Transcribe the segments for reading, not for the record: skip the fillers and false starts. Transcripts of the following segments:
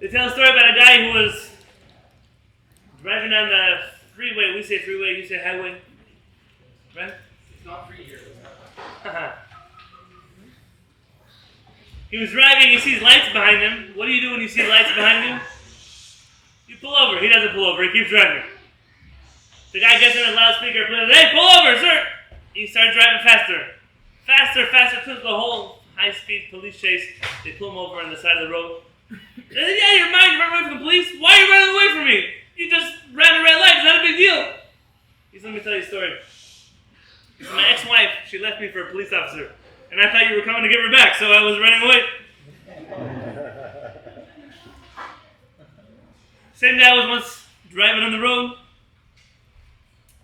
They tell a story about a guy who was driving down the freeway. We say freeway, you say highway. Right? It's not free here. He was driving, he sees lights behind him. What do you do when you see lights behind you? You pull over. He doesn't pull over, he keeps driving. The guy gets in a loudspeaker, plays, "Hey, pull over, sir!" He starts driving faster. Faster, took the whole high-speed police chase. They pull him over on the side of the road. They said, "Yeah, you're mine, you run away from the police. Why are you running away from me? You just ran a red light, it's not a big deal." He said, "Let me tell you a story. He said, my ex-wife, she left me for a police officer. And I thought you were coming to give her back, so I was running away." Same guy was once driving on the road,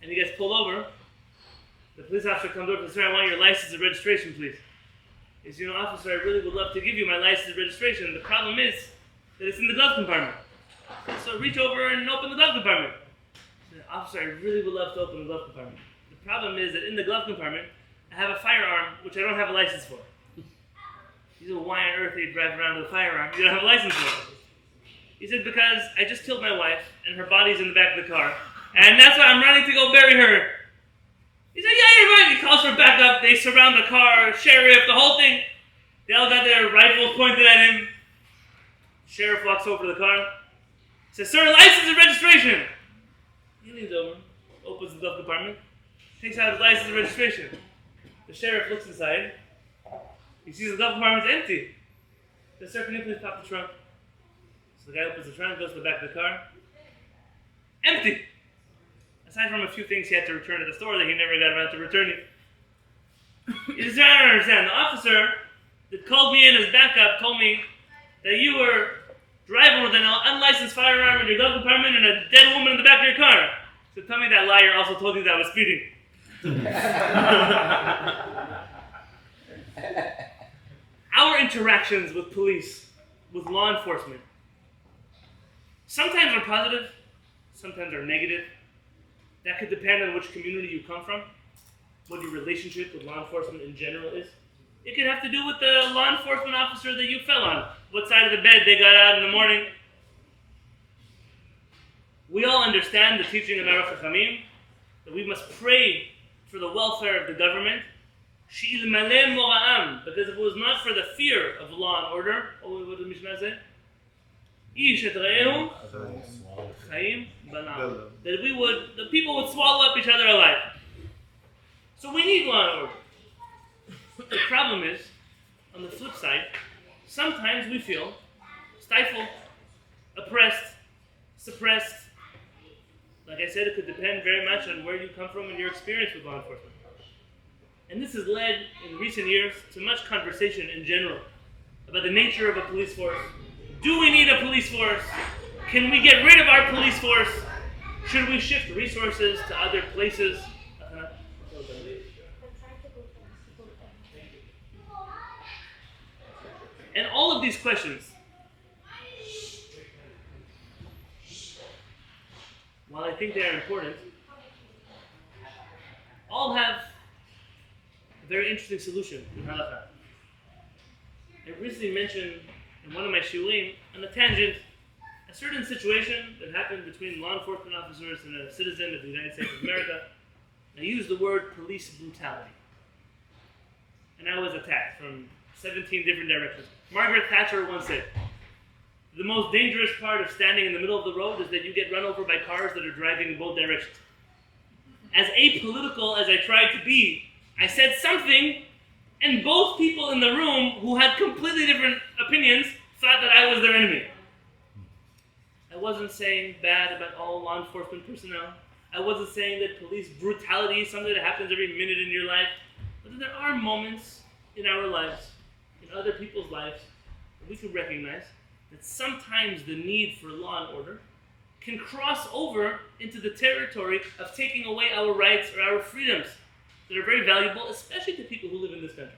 and he gets pulled over. The police officer comes over and says, "Sir, I want your license and registration, please." He says, "Officer, I really would love to give you my license and registration. The problem is that it's in the glove compartment. So reach over and open the glove compartment." He said, "Officer, I really would love to open the glove compartment. The problem is that in the glove compartment, I have a firearm which I don't have a license for." He said, "Well, why on earth do you drive around with a firearm you don't have a license for?" He said, "Because I just killed my wife and her body's in the back of the car. And that's why I'm running to go bury her." He said, "Yeah, you're right." He calls for backup. They surround the car, sheriff, the whole thing. They all got their rifles pointed at him. Sheriff walks over to the car. He says, "Sir, license and registration." He leans over, opens the glove compartment, takes out his license and registration. The sheriff looks inside. He sees the glove compartment's empty. He says, "Sir, can you please pop the trunk?" So the guy opens the trunk, goes to the back of the car. Empty! Aside from a few things he had to return at the store that he never got around to returning. He says, "I don't understand. The officer that called me in as backup told me that you were driving with an unlicensed firearm in your glove compartment and a dead woman in the back of your car. So tell me that liar also told you that I was speeding." Our interactions with police, with law enforcement, sometimes are positive, sometimes are negative. That could depend on which community you come from, what your relationship with law enforcement in general is. It could have to do with the law enforcement officer that you fell on, what side of the bed they got out in the morning. We all understand the teaching of our HaShamayim that we must pray for the welfare of the government, because if it was not for the fear of law and order, what does the Mishnah say? That the people would swallow up each other alive. So we need law and order. The problem is, on the flip side, sometimes we feel stifled, oppressed, suppressed. Like I said, it could depend very much on where you come from and your experience with law enforcement. And this has led, in recent years, to much conversation in general about the nature of a police force. Do we need a police force? Can we get rid of our police force? Should we shift resources to other places? And all of these questions, while I think they are important, all have a very interesting solution in halakha. I recently mentioned in one of my shiurim, on a tangent, a certain situation that happened between law enforcement officers and a citizen of the United States of America. I used the word police brutality. And I was attacked from 17 different directions. Margaret Thatcher once said, "The most dangerous part of standing in the middle of the road is that you get run over by cars that are driving in both directions." As apolitical as I tried to be, I said something, and both people in the room who had completely different opinions thought that I was their enemy. I wasn't saying bad about all law enforcement personnel. I wasn't saying that police brutality is something that happens every minute in your life. But there are moments in our lives, in other people's lives, that we can recognize that sometimes the need for law and order can cross over into the territory of taking away our rights or our freedoms that are very valuable, especially to people who live in this country.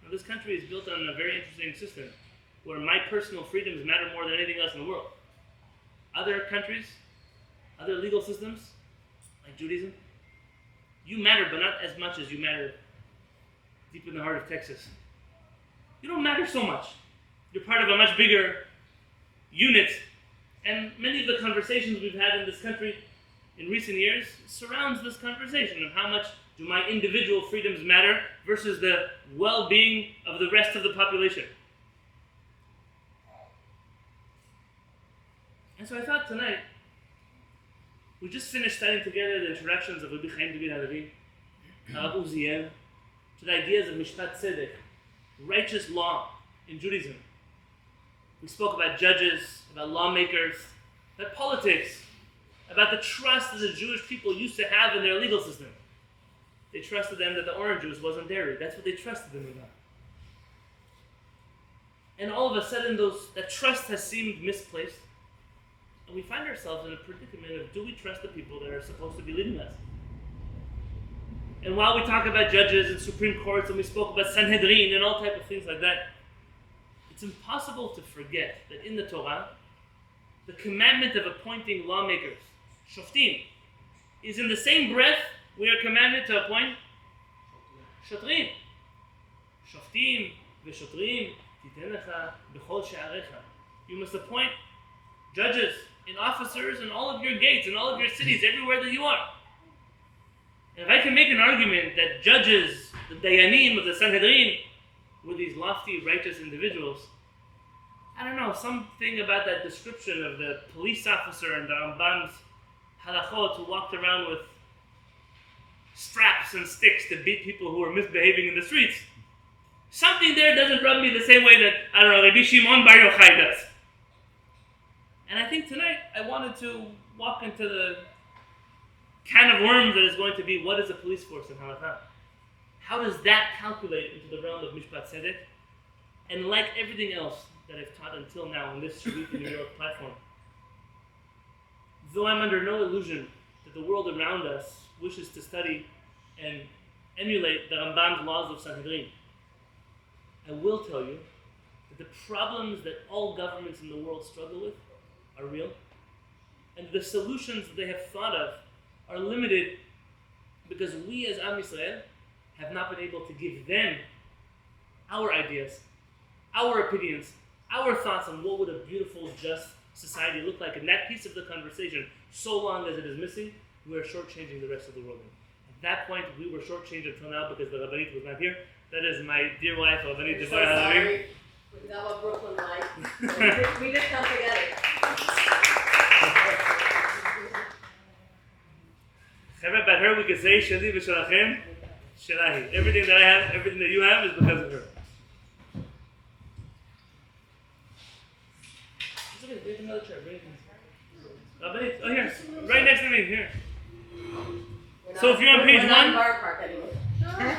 Now, this country is built on a very interesting system where my personal freedoms matter more than anything else in the world. Other countries, other legal systems, like Judaism, you matter, but not as much as you matter deep in the heart of Texas. You don't matter so much. You're part of a much bigger unit. And many of the conversations we've had in this country in recent years surrounds this conversation of how much do my individual freedoms matter versus the well-being of the rest of the population. And so I thought tonight, we just finished studying together the introductions of Rabbi Haim David Halevy, Uziel, to the ideas of Mishpat Tzedek, righteous law in Judaism. We spoke about judges, about lawmakers, about politics, about the trust that the Jewish people used to have in their legal system. They trusted them that the orange juice wasn't dairy. That's what they trusted them about. And all of a sudden, that trust has seemed misplaced. And we find ourselves in a predicament of, do we trust the people that are supposed to be leading us? And while we talk about judges and Supreme Courts, and we spoke about Sanhedrin and all type of things like that, it's impossible to forget that in the Torah, the commandment of appointing lawmakers, shoftim, is in the same breath we are commanded to appoint shotrim. Shoftim v'shotrim titen lecha b'chol she'arecha. You must appoint judges and officers in all of your gates, in all of your cities, everywhere that you are. And if I can make an argument that judges, the Dayanim of the Sanhedrin, were these lofty, righteous individuals, I don't know, something about that description of the police officer and the Rambam's halachot who walked around with straps and sticks to beat people who were misbehaving in the streets. Something there doesn't rub me the same way that, I don't know, Rabbi Shimon Bar Yochai does. And I think tonight I wanted to walk into the can of worms that is going to be, what is a police force in halakha? How does that calculate into the realm of Mishpat Tzedek? And like everything else that I've taught until now on this Shiviti New York platform, though I'm under no illusion that the world around us wishes to study and emulate the Rambam's laws of Sanhedrin, I will tell you that the problems that all governments in the world struggle with are real, and the solutions that they have thought of are limited because we as Am Yisrael have not been able to give them our ideas, our opinions, our thoughts on what would a beautiful, just society look like. And that piece of the conversation, so long as it is missing, we are shortchanging the rest of the world. At that point, we were shortchanged until now because the Rabbanit was not here. That is my dear wife, Rabbi David Halevy. We got what Brooklyn like. We did come together. About her, we can say, Shali v'shalachem, Shalahi. Everything that I have, everything that you have is because of her. It's okay, bring another chair, bring it. Oh, here, right next to me, here. So if you're on page 1. We're not in Bar Park anymore. Men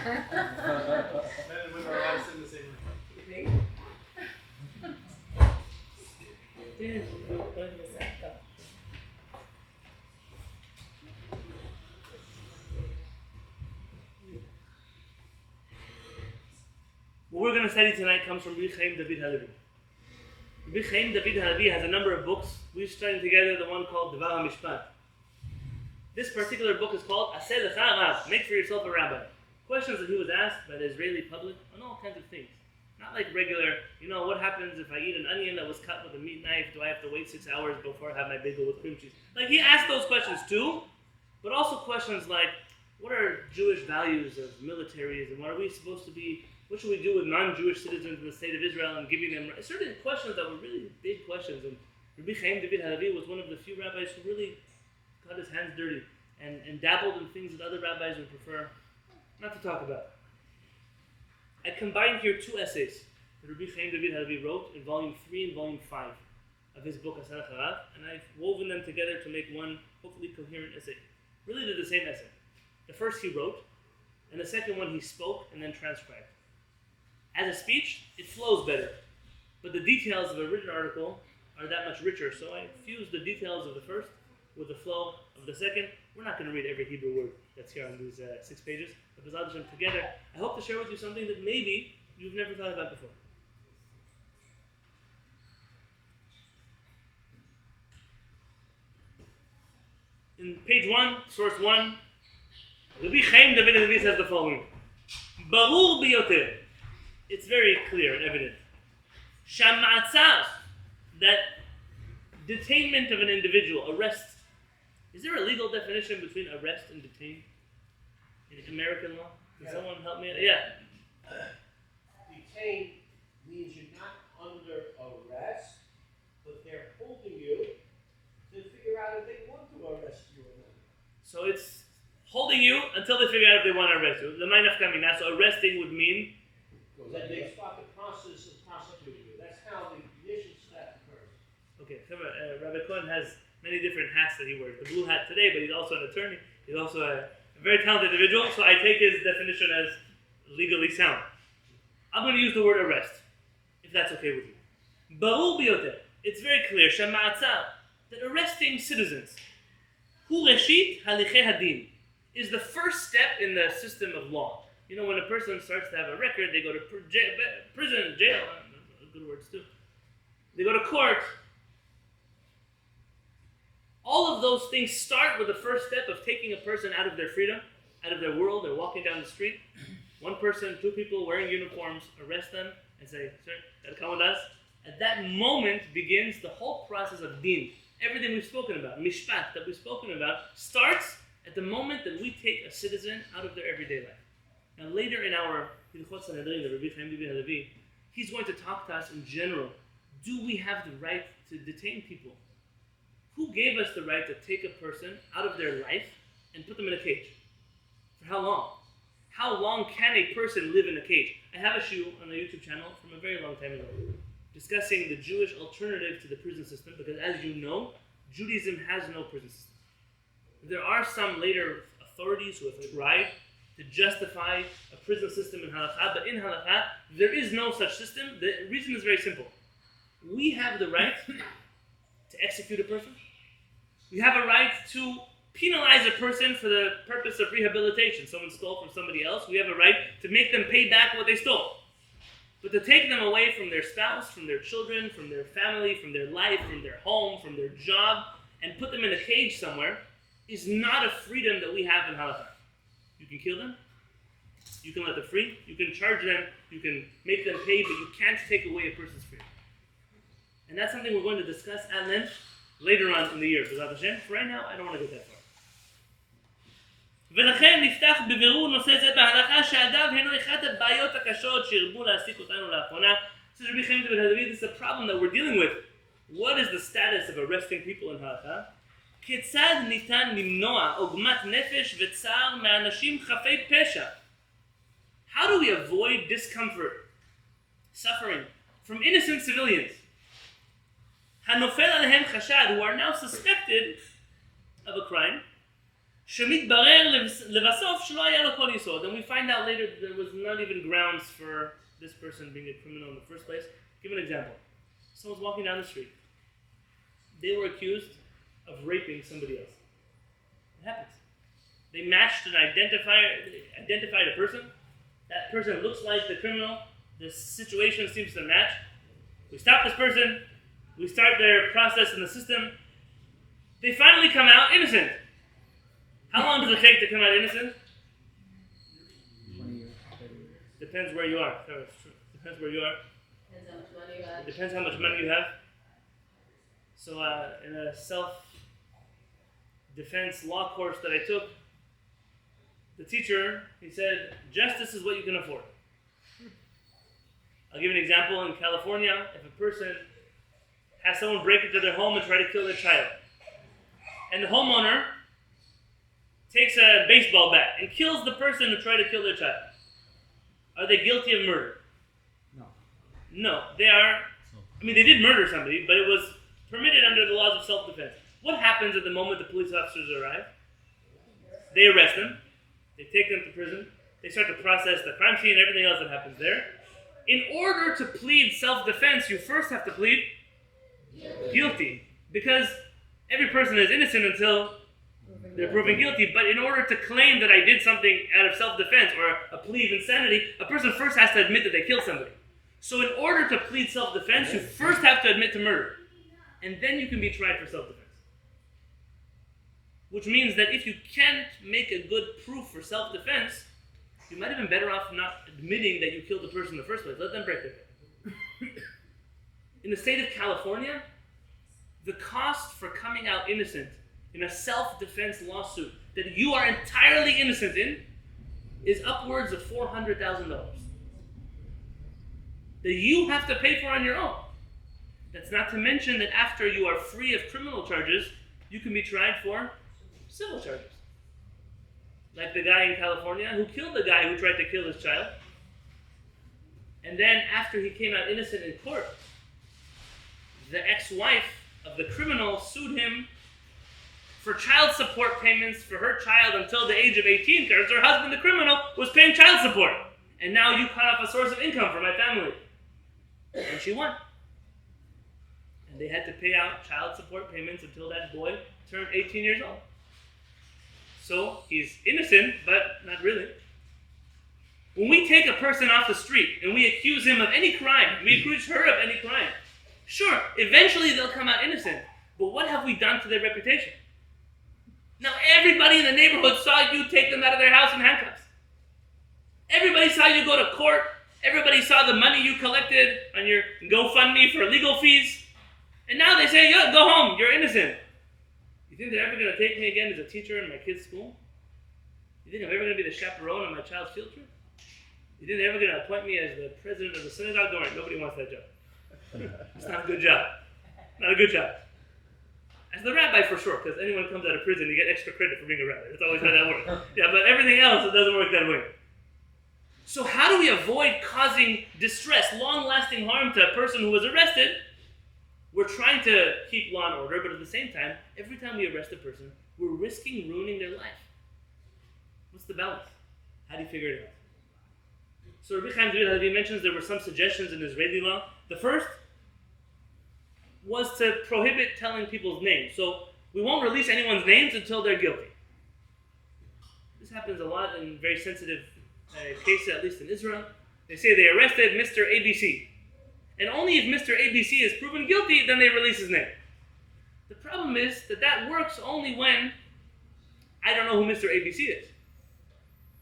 and women are allowed to sit in the same room. What we're going to study tonight comes from Rabbi Haim David Halevy. Rabbi Haim David Halevy has a number of books. We've studied together the one called Devar HaMishpat. This particular book is called Aseh Lecha Rav, Make for Yourself a Rabbi. Questions that he was asked by the Israeli public on all kinds of things. Not like regular, what happens if I eat an onion that was cut with a meat knife? Do I have to wait 6 hours before I have my bagel with cream cheese? Like, he asked those questions too, but also questions like, what are Jewish values of militaries, and what are we supposed to be, what should we do with non-Jewish citizens in the state of Israel, and giving them certain questions that were really big questions. And Rabbi Haim David Halevy was one of the few rabbis who really got his hands dirty and dabbled in things that other rabbis would prefer not to talk about. I combined here 2 essays that Rabbi Haim David Halevy wrote in volume 3 and volume 5 of his book Aseh Lecha Rav, and I've woven them together to make one hopefully coherent essay. Really they're the same essay. The first he wrote, and the second one he spoke and then transcribed. As a speech, it flows better, but the details of a written article are that much richer, so I fused the details of the first with the flow of the second. We're not going to read every Hebrew word that's here on these 6 pages, but B'ezrat Hashem together, I hope to share with you something that maybe you've never thought about before. In page 1, source 1, Rabbi Haim David Halevy says the following: Barur biyoter. It's very clear and evident. Shama'atzar, that detainment of an individual, arrest. Is there a legal definition between arrest and detain in American law? Can someone help me? Yeah. Detain means you're not under arrest, but they're holding you to figure out if they want to arrest you or not. So it's holding you until they figure out if they want to arrest you. The minaf kamina. So arresting would mean Then they start the process of prosecuting you. That's how the initial step occurs. okay. Rabbi Cohen has many different hats that he wears. The blue hat today, but he's also an attorney. He's also a very talented individual. So I take his definition as legally sound. I'm going to use the word arrest, if that's okay with you. Barur biyoter. It's very clear. Shema'atzar. That arresting citizens, hu reshit halichei hadin, is the first step in the system of law. You know, when a person starts to have a record, they go to prison, jail, good words too. They go to court. All of those things start with the first step of taking a person out of their freedom, out of their world. They're walking down the street. One person, two people wearing uniforms, arrest them and say, sir, gotta come with us. At that moment begins the whole process of din. Everything we've spoken about, mishpat that we've spoken about, starts at the moment that we take a citizen out of their everyday life. Now later in our Kehillat, the Rabbi Haim David Halevy, he's going to talk to us in general. Do we have the right to detain people? Who gave us the right to take a person out of their life and put them in a cage? For how long? How long can a person live in a cage? I have a shiur on the YouTube channel from a very long time ago, discussing the Jewish alternative to the prison system, because as you know, Judaism has no prison system. There are some later authorities who have tried to justify a prison system in halakha, but in halakha, there is no such system. The reason is very simple. We have the right to execute a person. We have a right to penalize a person for the purpose of rehabilitation. Someone stole from somebody else. We have a right to make them pay back what they stole. But to take them away from their spouse, from their children, from their family, from their life, from their home, from their job, and put them in a cage somewhere is not a freedom that we have in halakha. You can kill them. You can let them free. You can charge them. You can make them pay, but you can't take away a person's freedom. And that's something we're going to discuss at length later on in the year. For right now, I don't want to go that far. ולכן נפתח בבירור נושא זה בהלכה שהאדם הינו אחת הבעיות הקשות שהרבו להעסיק אותנו לאחרונה. Says Rabbi Haim David Halevy, this is a problem that we're dealing with. What is the status of arresting people in halakha? כיצד ניתן למנוע עוגמת נפש וצער מאנשים חפי פשע? How do we avoid discomfort, suffering from innocent civilians? הנופל עליהם חשד, who are now suspected of a crime, שמתברר לבסוף שלא היה לו כל יסוד. And we find out later that there was not even grounds for this person being a criminal in the first place. Give an example. Someone's walking down the street. They were accused of raping somebody else. It happens. They matched and identified a person. That person looks like the criminal. The situation seems to match. We stop this person. We start their process in the system. They finally come out innocent. How long does it take to come out innocent? 20 years, 30 years. Depends where you are. Depends where you are. Depends how much money you have. It depends how much money you have. So in a self-defense law course that I took, the teacher, he said, justice is what you can afford. I'll give you an example. In California, if a person has someone break into their home and try to kill their child, and the homeowner takes a baseball bat and kills the person who tried to kill their child, are they guilty of murder? No. No, they are. I mean, they did murder somebody, but it was permitted under the laws of self-defense. What happens at the moment the police officers arrive? They arrest them. They take them to prison. They start to process the crime scene and everything else that happens there. In order to plead self-defense, you first have to plead guilty. Because every person is innocent until they're proven guilty. But in order to claim that I did something out of self-defense or a plea of insanity, a person first has to admit that they killed somebody. So in order to plead self-defense, you first have to admit to murder. And then you can be tried for self-defense. Which means that if you can't make a good proof for self-defense, you might have been better off not admitting that you killed the person in the first place. Let them break it. In the state of California, the cost for coming out innocent in a self-defense lawsuit that you are entirely innocent in is upwards of $400,000 that you have to pay for on your own. That's not to mention that after you are free of criminal charges, you can be tried for civil charges. Like the guy in California who killed the guy who tried to kill his child. And then after he came out innocent in court, the ex-wife of the criminal sued him for child support payments for her child until the age of 18 because her husband, the criminal, was paying child support. And now you cut off a source of income for my family. And she won. And they had to pay out child support payments until that boy turned 18 years old. So he's innocent, but not really. When we take a person off the street and we accuse him of any crime, we accuse her of any crime, sure, eventually they'll come out innocent. But what have we done to their reputation? Now everybody in the neighborhood saw you take them out of their house in handcuffs. Everybody saw you go to court. Everybody saw the money you collected on your GoFundMe for legal fees. And now they say, yo, go home, you're innocent. You think they're ever going to take me again as a teacher in my kid's school? You think I'm ever going to be the chaperone on my child's field trip? You think they're ever going to appoint me as the president of the synagogue? Don't worry, nobody wants that job. It's not a good job. Not a good job. As the rabbi for sure, because anyone comes out of prison, you get extra credit for being a rabbi. That's always how that works. Yeah, but everything else, it doesn't work that way. So how do we avoid causing distress, long-lasting harm to a person who was arrested? We're trying to keep law and order, but at the same time, every time we arrest a person, we're risking ruining their life. What's the balance? How do you figure it out? So Rabbi Haim David Halevy mentions there were some suggestions in Israeli law. The first was to prohibit telling people's names. So we won't release anyone's names until they're guilty. This happens a lot in very sensitive cases, at least in Israel. They say they arrested Mr. ABC. And only if Mr. ABC is proven guilty, then they release his name. The problem is that works only when I don't know who Mr. ABC is.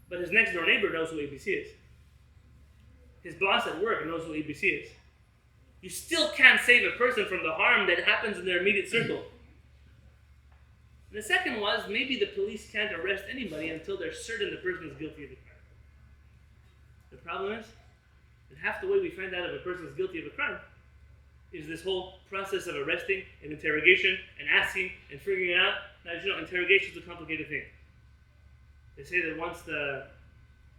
But his next door neighbor knows who ABC is. His boss at work knows who ABC is. You still can't save a person from the harm that happens in their immediate circle. And the second was, maybe the police can't arrest anybody until they're certain the person is guilty of a crime. The problem is that half the way we find out if a person is guilty of a crime is this whole process of arresting and interrogation and asking and figuring it out. Now, as you know, interrogation is a complicated thing. They say that once the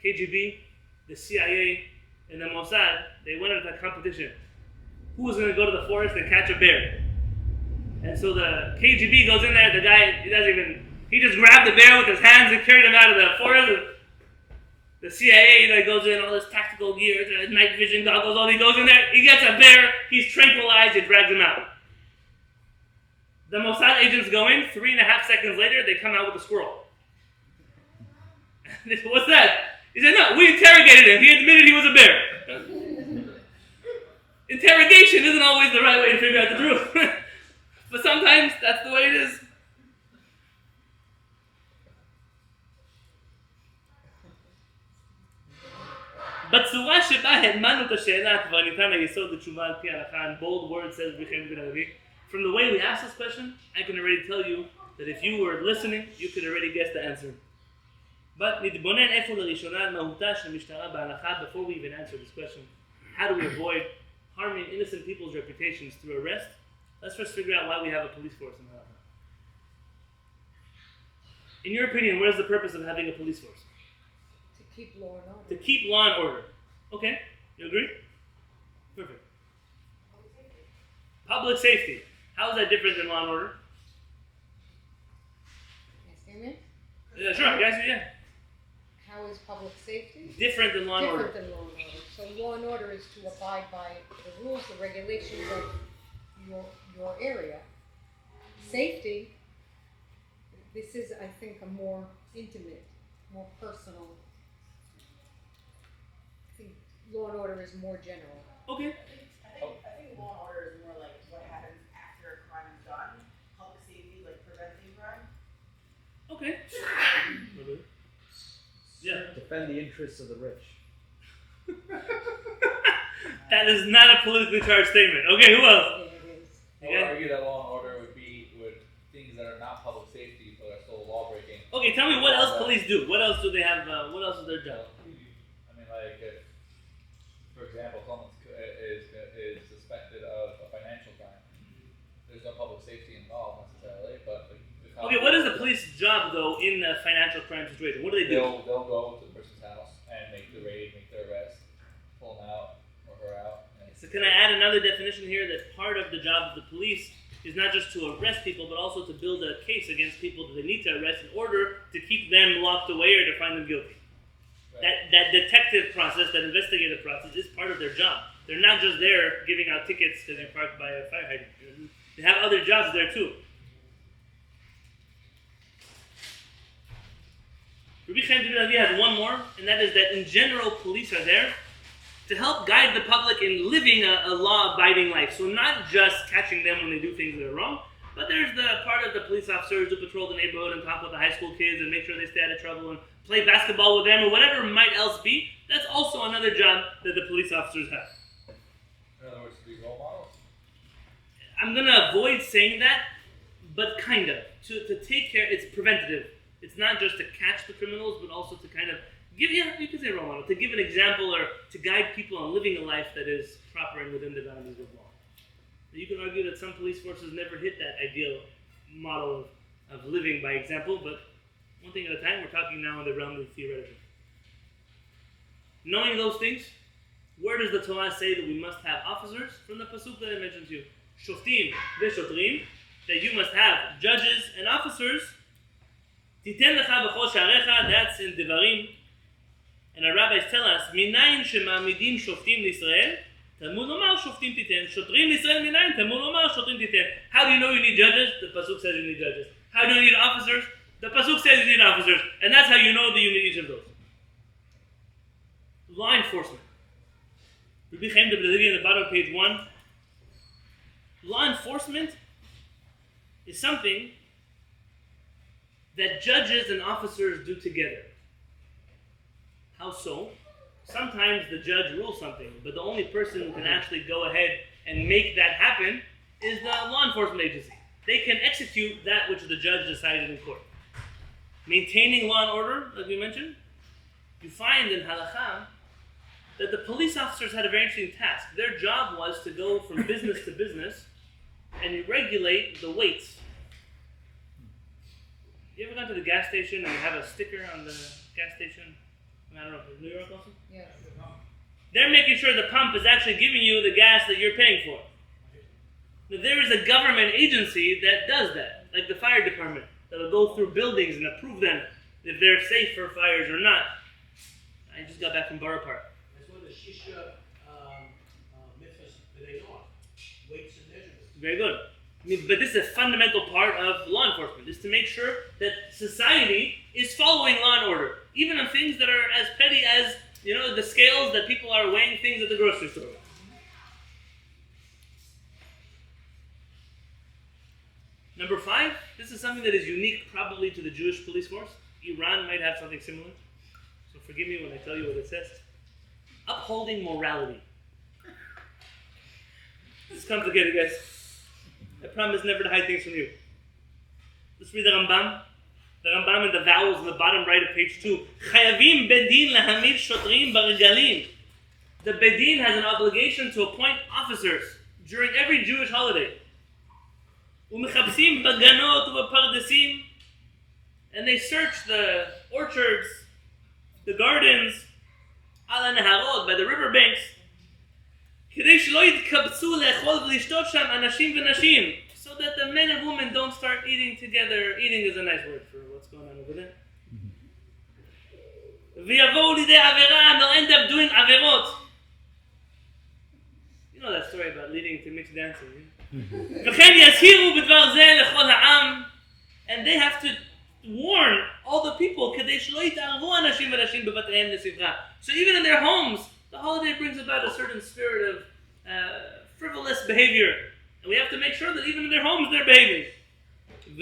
KGB, the CIA, and the Mossad, they went into a competition. Who was going to go to the forest and catch a bear? And so the KGB goes in there, the guy, he just grabbed the bear with his hands and carried him out of the forest. And the CIA goes in, all this tactical gear, night vision goggles, all he goes in there, he gets a bear, he's tranquilized, he drags him out. The Mossad agents go in, 3.5 seconds later, they come out with a squirrel. What's that? He said, no, we interrogated him. He admitted he was a bear. Interrogation isn't always the right way to figure out the truth. But sometimes that's the way it is. בצורה שבה הדמנו את השאלה כבר ניתן היסוד לתשובה על פי ההלכה, in bold words says Rabbi Haim David Halevy. From the way we ask this question, I can already tell you that if you were listening, you could already guess the answer. But נתבונן איפה לראשונה על מהותה של משטרה בהלכה before we even answer this question. How do we avoid harming innocent people's reputations through arrest? Let's first figure out why we have a police force in halakha. In your opinion, what is the purpose of having a police force? To keep law and order. To keep law and order. Okay, you agree? Perfect. Public safety. How is that different than law and order? Asking me? Yeah, sure, guys, yeah. How is public safety? Different than law and order. Different than law and order. So law and order is to abide by the rules, the regulations of your area. Safety, this is, I think, a more intimate, more personal. I think law and order is more general. Okay. I think law and order is more like what happens after a crime is done. Public safety, like preventing crime. Okay. Yeah. Defend the interests of the rich. That is not a politically charged statement. Okay, who else? Yeah, it is. Or are argue that law and order would be things that are not public safety but are still law breaking. Okay, tell me what else police do. What else do they have? What else is their job? I mean, like, if, for example, someone is suspected of a financial crime, there's no public safety involved necessarily, but Okay, what is the police job though in a financial crime situation? What do they do? They'll go to the person's house and make the raid, make the arrest, pull him out or her out. So can I add another definition here that part of the job of the police is not just to arrest people, but also to build a case against people that they need to arrest in order to keep them locked away or to find them guilty. Right. That detective process, that investigative process is part of their job. They're not just there giving out tickets because you're parked by a fire hydrant. They have other jobs there too. Rabbi Haim David Halevy has one more, and that is that in general, police are there to help guide the public in living a law-abiding life. So not just catching them when they do things that are wrong, but there's the part of the police officers who patrol the neighborhood and talk with the high school kids and make sure they stay out of trouble and play basketball with them or whatever might else be. That's also another job that the police officers have. In other words, to be role models. I'm going to avoid saying that, but kind of. To take care, it's preventative. It's not just to catch the criminals, but also to kind of give, you could say role model, to give an example or to guide people on living a life that is proper and within the boundaries of law. You can argue that some police forces never hit that ideal model of living by example, but one thing at a time, we're talking now in the realm of theoretical. Knowing those things, where does the Torah say that we must have officers? From the pasuk that I mentioned to you, shoftim v'shotrim, that you must have judges and officers. Titen lecha b'chol sha'arecha, that's in Devarim. And our rabbis tell us, minayin shema'amidim shoftim l'Yisrael, Talmud lomar shoftim titen, shotrim l'Yisrael minayin, Talmud lomar shotrim titen. How do you know you need judges? The pasuk says you need judges. How do you need officers? The pasuk says you need officers. And that's how you know that you need each of those. Law enforcement. Rabbi Haim David Halevy in the bottom of page 1. Law enforcement is something that judges and officers do together. How so? Sometimes the judge rules something, but the only person who can actually go ahead and make that happen is the law enforcement agency. They can execute that which the judge decided in court. Maintaining law and order, like we mentioned, you find in halakha that the police officers had a very interesting task. Their job was to go from business to business and regulate the weights. You ever gone to the gas station and you have a sticker on the gas station? I don't know, New York also? Yes. They're making sure the pump is actually giving you the gas that you're paying for. Now, there is a government agency that does that, like the fire department, that'll go through buildings and approve them if they're safe for fires or not. I just got back from Borough Park. That's one of the Shisha mitzvahs that they know of. Weights and measurements. Very good. But this is a fundamental part of law enforcement, is to make sure that society is following law and order, even on things that are as petty as, the scales that people are weighing things at the grocery store. Number 5, this is something that is unique probably to the Jewish police force. Iran might have something similar, so forgive me when I tell you what it says. Upholding morality. This is complicated, guys. I promise never to hide things from you. Let's read the Rambam. The Rambam in the vowels in the bottom right of page 2. Chayavim bedin lahamid shotrim b'regalim. The bedin has an obligation to appoint officers during every Jewish holiday. Umechapsim baganot u'pardesim. And they search the orchards, the gardens, ala neharot, by the riverbanks. כדי שלא יתקבצו לאכול ולשתות שם אנשים ונשים, so that the men and women don't start eating together. Eating is a nice word for what's going on over there. ויבואו לידי עבירה, they'll end up doing עבירות. You know that story about leading to mixed dancing. וכן יזהירו בדבר זה לכל העם, and they have to warn all the people כדי שלא יתערבו אנשים ונשים בבתיהם לשמחה. So even in their homes, the holiday brings about a certain spirit of frivolous behavior. And we have to make sure that even in their homes they're behaving. And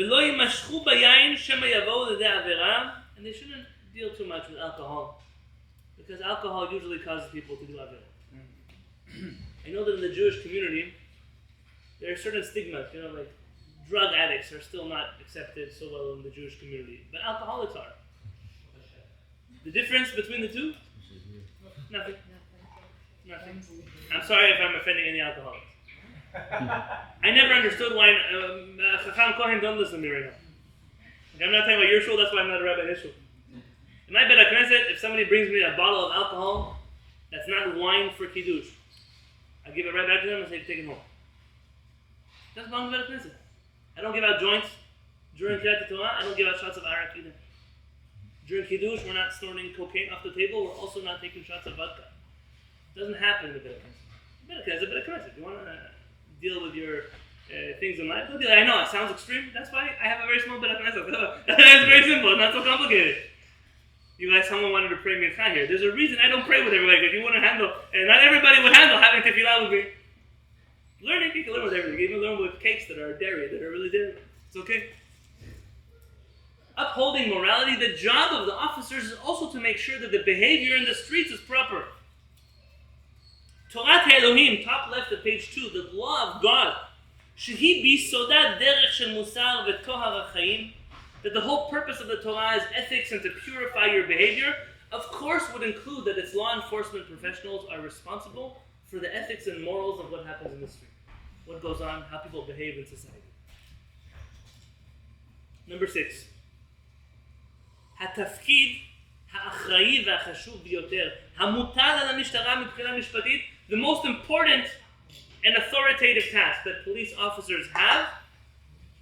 they shouldn't deal too much with alcohol, because alcohol usually causes people to do avera. I know that in the Jewish community, there are certain stigmas, like drug addicts are still not accepted so well in the Jewish community, but alcoholics are. The difference between the two? Nothing. I'm sorry if I'm offending any alcoholics. I never understood why Chacham Kohen don't listen to me right now. Like, I'm not talking about your shul, that's why I'm not a rabbi in his shul. In my Beit HaKnesset, if somebody brings me a bottle of alcohol that's not wine for Kiddush, I give it right back to them and say, take it home. That's belongs to Beit HaKnesset. I don't give out joints. During Kehillat Torah, I don't give out shots of arak either. During Kiddush, we're not snorting cocaine off the table. We're also not taking shots of vodka. It doesn't happen in the Beit HaKnesset. Beit HaKnesset. If you want to deal with your things in life, go deal. I know, it sounds extreme. That's why I have a very small Beit HaKnesset. It's very simple. It's not so complicated. You guys, someone wanted to pray mincha here. There's a reason I don't pray with everybody, because you want to handle, and not everybody would handle having tefillah with me. Learning, you can learn with everything. You can learn with cakes that are dairy, that are really dairy. It's okay. Upholding morality, the job of the officers is also to make sure that the behavior in the streets is proper. Torat HaElohim, top left of page 2, the law of God. Shehi bisodat derech shel musar v'tohar ha'chaim, that the whole purpose of the Torah is ethics and to purify your behavior, of course would include that its law enforcement professionals are responsible for the ethics and morals of what happens in the street, what goes on, how people behave in society. Number 6. התפקיד האחראי והחשוב ביותר, המוטל על המשטרה מבחינה משפטית, the most important and authoritative task that police officers have,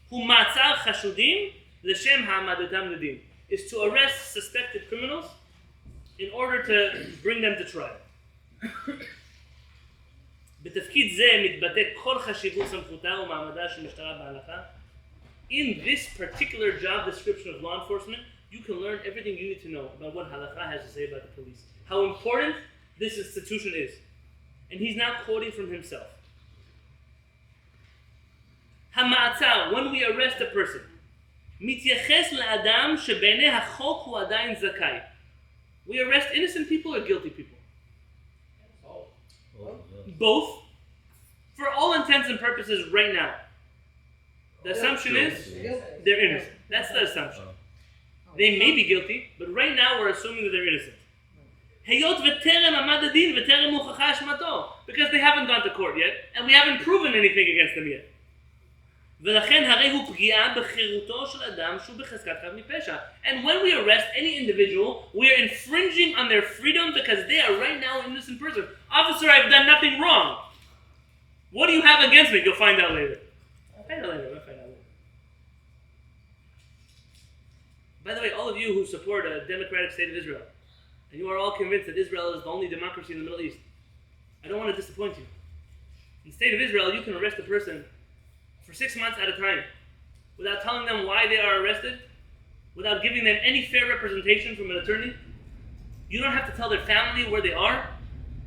הוא מעצר חשודים לשם העמדתם לדין, is to arrest suspected criminals in order to bring them to trial. בתפקיד זה מתבטא כל חשיבות סמכותה ומעמדה של משטרה בהלכה. In this particular job description of law enforcement, you can learn everything you need to know about what halakha has to say about the police, how important this institution is. And he's now quoting from himself. המעצר, when we arrest a person, מתייחס לאדם שבעיני החוק הוא עדיין זכאי. We arrest innocent people or guilty people? Both. For all intents and purposes right now. The assumption is they're innocent. That's the assumption. They may be guilty, but right now we're assuming that they're innocent. היות וטרם עמד הדין וטרם הוכחה אשמתו, because they haven't gone to court yet, and we haven't proven anything against them yet. ולכן הרי הוא פגיעה בחירותו של אדם שהוא בחזקת חף מפשע. And when we arrest any individual, we are infringing on their freedom because they are right now an innocent person. Officer, I've done nothing wrong. What do you have against me? You'll find out later. I'll find out later. By the way, all of you who support a democratic state of Israel, and you are all convinced that Israel is the only democracy in the Middle East, I don't want to disappoint you. In the state of Israel, you can arrest a person for 6 months at a time without telling them why they are arrested, without giving them any fair representation from an attorney. You don't have to tell their family where they are.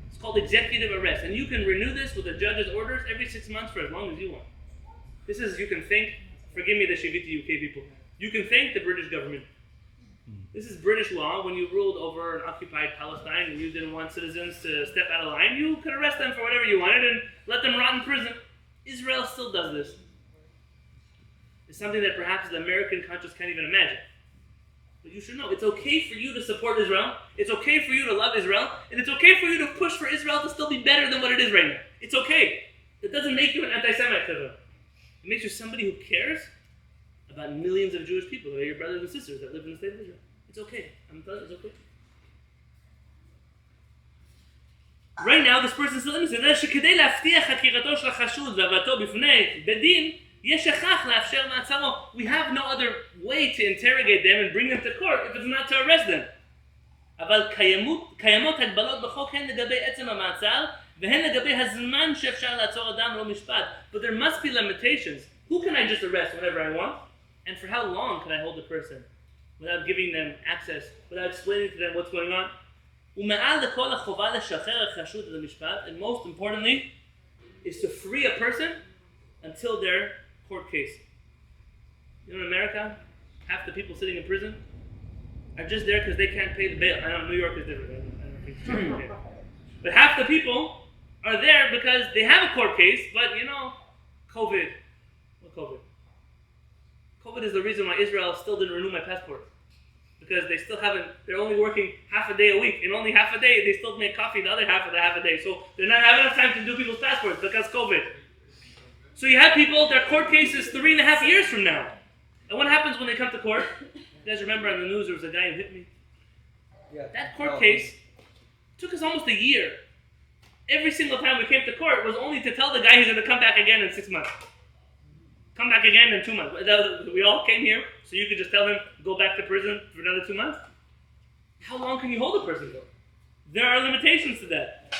It's called executive arrest. And you can renew this with the judge's orders every 6 months for as long as you want. This is, you can thank, forgive me the Shiviti UK people, you can thank the British government. This is British law. When you ruled over an occupied Palestine and you didn't want citizens to step out of line, you could arrest them for whatever you wanted and let them rot in prison. Israel still does this. It's something that perhaps the American conscience can't even imagine. But you should know, it's okay for you to support Israel, it's okay for you to love Israel, and it's okay for you to push for Israel to still be better than what it is right now. It's okay. It doesn't make you an anti-Semite. It makes you somebody who cares about millions of Jewish people, they're your brothers and sisters that live in the state of Israel. It's okay. I'm telling you, it's okay. Right now, this person is still innocent. שכדי להבטיח חקירתו של החשוד והבאתו בפני בית דין, יש הכרח לאפשר מעצרו. We have no other way to interrogate them and bring them to court if it's not to arrest them. אבל קיימות הגבלות בחוק הן לגבי עצם המעצר, והן לגבי הזמן שאפשר לעצור אדם לא משפט. But there must be limitations. Who can I just arrest whenever I want? And for how long can I hold the person without giving them access, without explaining to them what's going on? ומעל לכל החובה לשחרר החשוד למשפט, and most importantly, is to free a person until their court case. You know, in America, half the people sitting in prison are just there because they can't pay the bail. I know New York is different. I don't think it's true. But half the people are there because they have a court case, but you know, COVID. What COVID? COVID is the reason why Israel still didn't renew my passport. Because they still haven't, they're only working half a day a week. And only half a day, they still make coffee the other half of the half a day. So they're not having enough time to do people's passports because COVID. So you have people, their court case is 3.5 years from now. And what happens when they come to court? You guys remember on the news there was a guy who hit me? Yeah. That court case took us almost a year. Every single time we came to court was only to tell the guy he's going to come back again in 6 months. Come back again in 2 months. We all came here, so you could just tell him, go back to prison for another 2 months? How long can you hold a person for? There are limitations to that.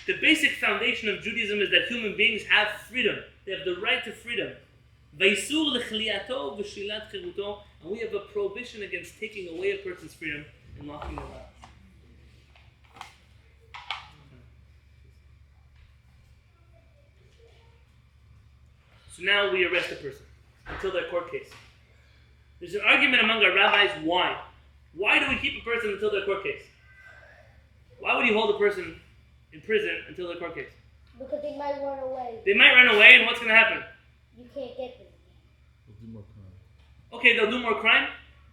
The basic foundation of Judaism is that human beings have freedom. They have the right to freedom. And we have a prohibition against taking away a person's freedom and locking them up. So now we arrest a person until their court case. There's an argument among our rabbis why. Why do we keep a person until their court case? Why would you hold a person in prison until their court case? Because they might run away. They might run away, and what's going to happen? You can't get them. They'll do more crime. Okay, they'll do more crime.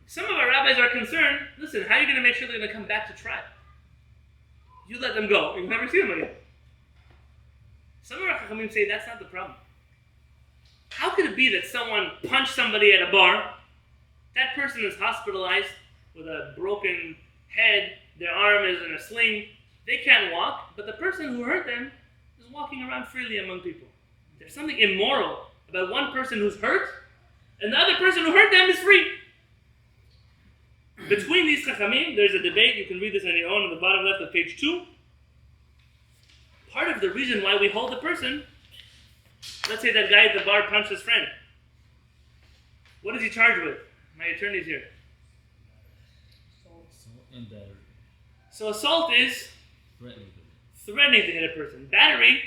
Some of our rabbis are concerned, listen, how are you going to make sure they're going to come back to trial? You let them go, you'll never see them again. Some of our Chachamim say that's not the problem. How could it be that someone punched somebody at a bar, that person is hospitalized with a broken head, their arm is in a sling, they can't walk, but the person who hurt them is walking around freely among people. There's something immoral about one person who's hurt, and the other person who hurt them is free. Between these Chachamim, there's a debate. You can read this on your own on the bottom left of page 2. Part of the reason why we hold a person, let's say that guy at the bar punched his friend. What is he charged with? My attorney's here. And battery. So assault is Threatening threatening to hit a person. Battery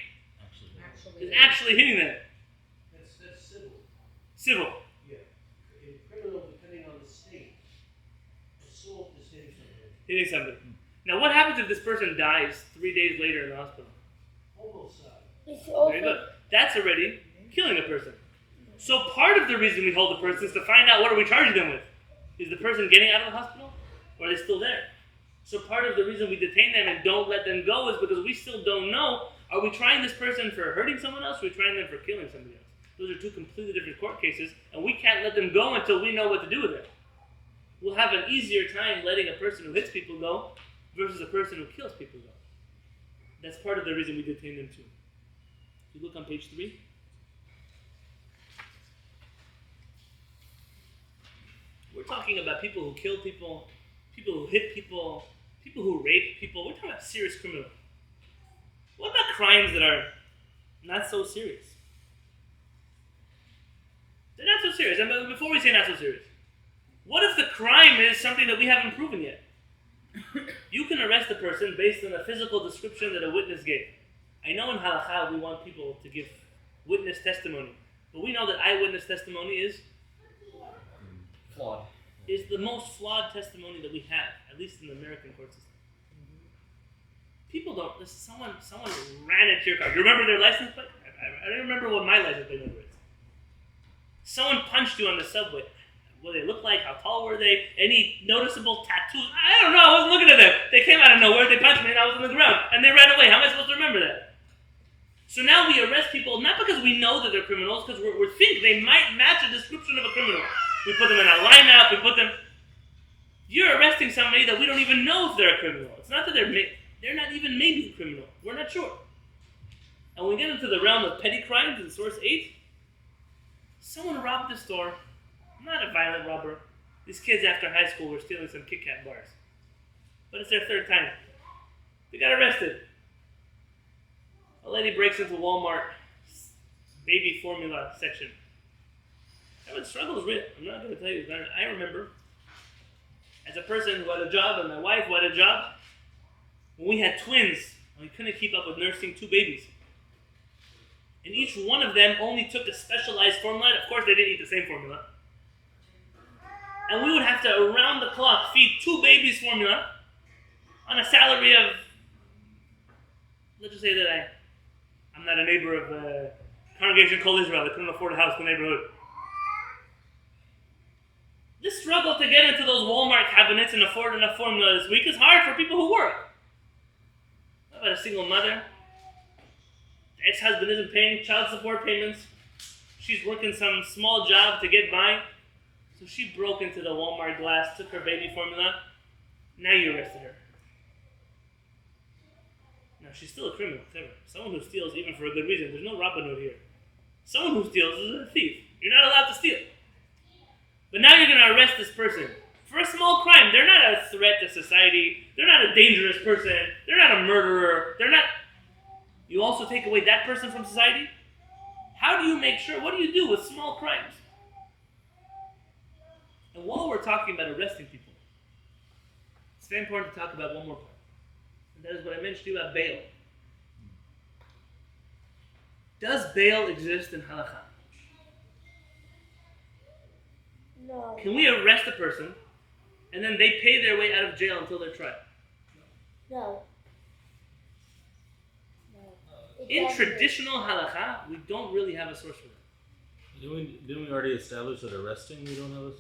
actually. is actually hitting them. That's civil. Civil. Yeah. In criminal, depending on the state, assault is hitting somebody. Hitting somebody. Now what happens if this person dies 3 days later in the hospital? Homicide. It's Very good. over. That's already killing a person. So part of the reason we hold the person is to find out what are we charging them with. Is the person getting out of the hospital? Or are they still there? So part of the reason we detain them and don't let them go is because we still don't know, are we trying this person for hurting someone else or are we trying them for killing somebody else? Those are two completely different court cases, and we can't let them go until we know what to do with them. We'll have an easier time letting a person who hits people go versus a person who kills people go. That's part of the reason we detain them too. If you look on page 3. We're talking about people who kill people, people who hit people, people who rape people. We're talking about serious criminals. What about crimes that are not so serious? They're not so serious. And before we say not so serious, what if the crime is something that we haven't proven yet? You can arrest a person based on a physical description that a witness gave. I know in halakha we want people to give witness testimony, but we know that eyewitness testimony is Flawed. the most flawed testimony that we have, at least in the American court system. People don't. Someone ran into your car. You remember their license plate? I don't remember what my license plate number is. Someone punched you on the subway. What did they look like? How tall were they? Any noticeable tattoos? I don't know. I wasn't looking at them. They came out of nowhere. They punched me, and I was on the ground, and they ran away. How am I supposed to remember that? So now we arrest people not because we know that they're criminals, because we think they might match a description of a criminal. We put them in our lineup. We put them. You're arresting somebody that we don't even know if they're a criminal. It's not that they're not even maybe a criminal. We're not sure. And when we get into the realm of petty crimes in source 8, someone robbed the store. Not a violent robber. These kids after high school were stealing some Kit Kat bars. But it's their third time. They got arrested. A lady breaks into Walmart baby formula section. That struggle is real. I'm not going to tell you. I remember, as a person who had a job and my wife who had a job, when we had twins, we couldn't keep up with nursing 2 babies. And each one of them only took a specialized formula. Of course, they didn't eat the same formula. And we would have to, around the clock, feed 2 babies formula on a salary of, let's just say that I'm not a neighbor of Congregation Kol Israel. I couldn't afford a house in the neighborhood. This struggle to get into those Walmart cabinets and afford enough formula this week is hard for people who work. How about a single mother? The ex-husband isn't paying child support payments. She's working some small job to get by. So she broke into the Walmart glass, took her baby formula. Now you arrested her. Now she's still a criminal. Someone who steals even for a good reason. There's no rabbanut here. Someone who steals is a thief. You're not allowed to steal. But now you're going to arrest this person for a small crime. They're not a threat to society. They're not a dangerous person. They're not a murderer. They're not... You also take away that person from society? How do you make sure? What do you do with small crimes? And while we're talking about arresting people, it's very important to talk about one more part. And that is what I mentioned to you about bail. Does bail exist in halakha? No. Can we arrest a person and then they pay their way out of jail until they're tried? No. In traditional halakha, we don't really have a source for that. Didn't we already establish that arresting we don't have a...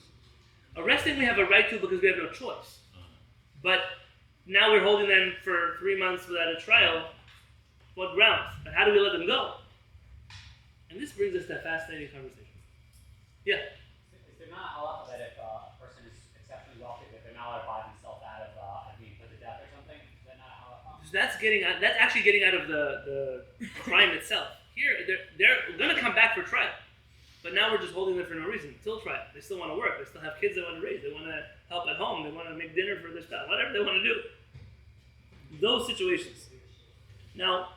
Arresting we have a right to because we have no choice. But now we're holding them for 3 months without a trial. What grounds? But how do we let them go? And this brings us to a fascinating conversation. Yeah? Is there not a halacha that if a person is exceptionally wealthy, that they're not allowed to buy themselves out of being put to death or something? Is that not a halacha? So that's actually getting out of the crime itself. Here, they're going to come back for trial. But now we're just holding them for no reason. Till trial. They still want to work. They still have kids they want to raise. They want to help at home. They want to make dinner for their spouse. Whatever they want to do. Those situations. Now,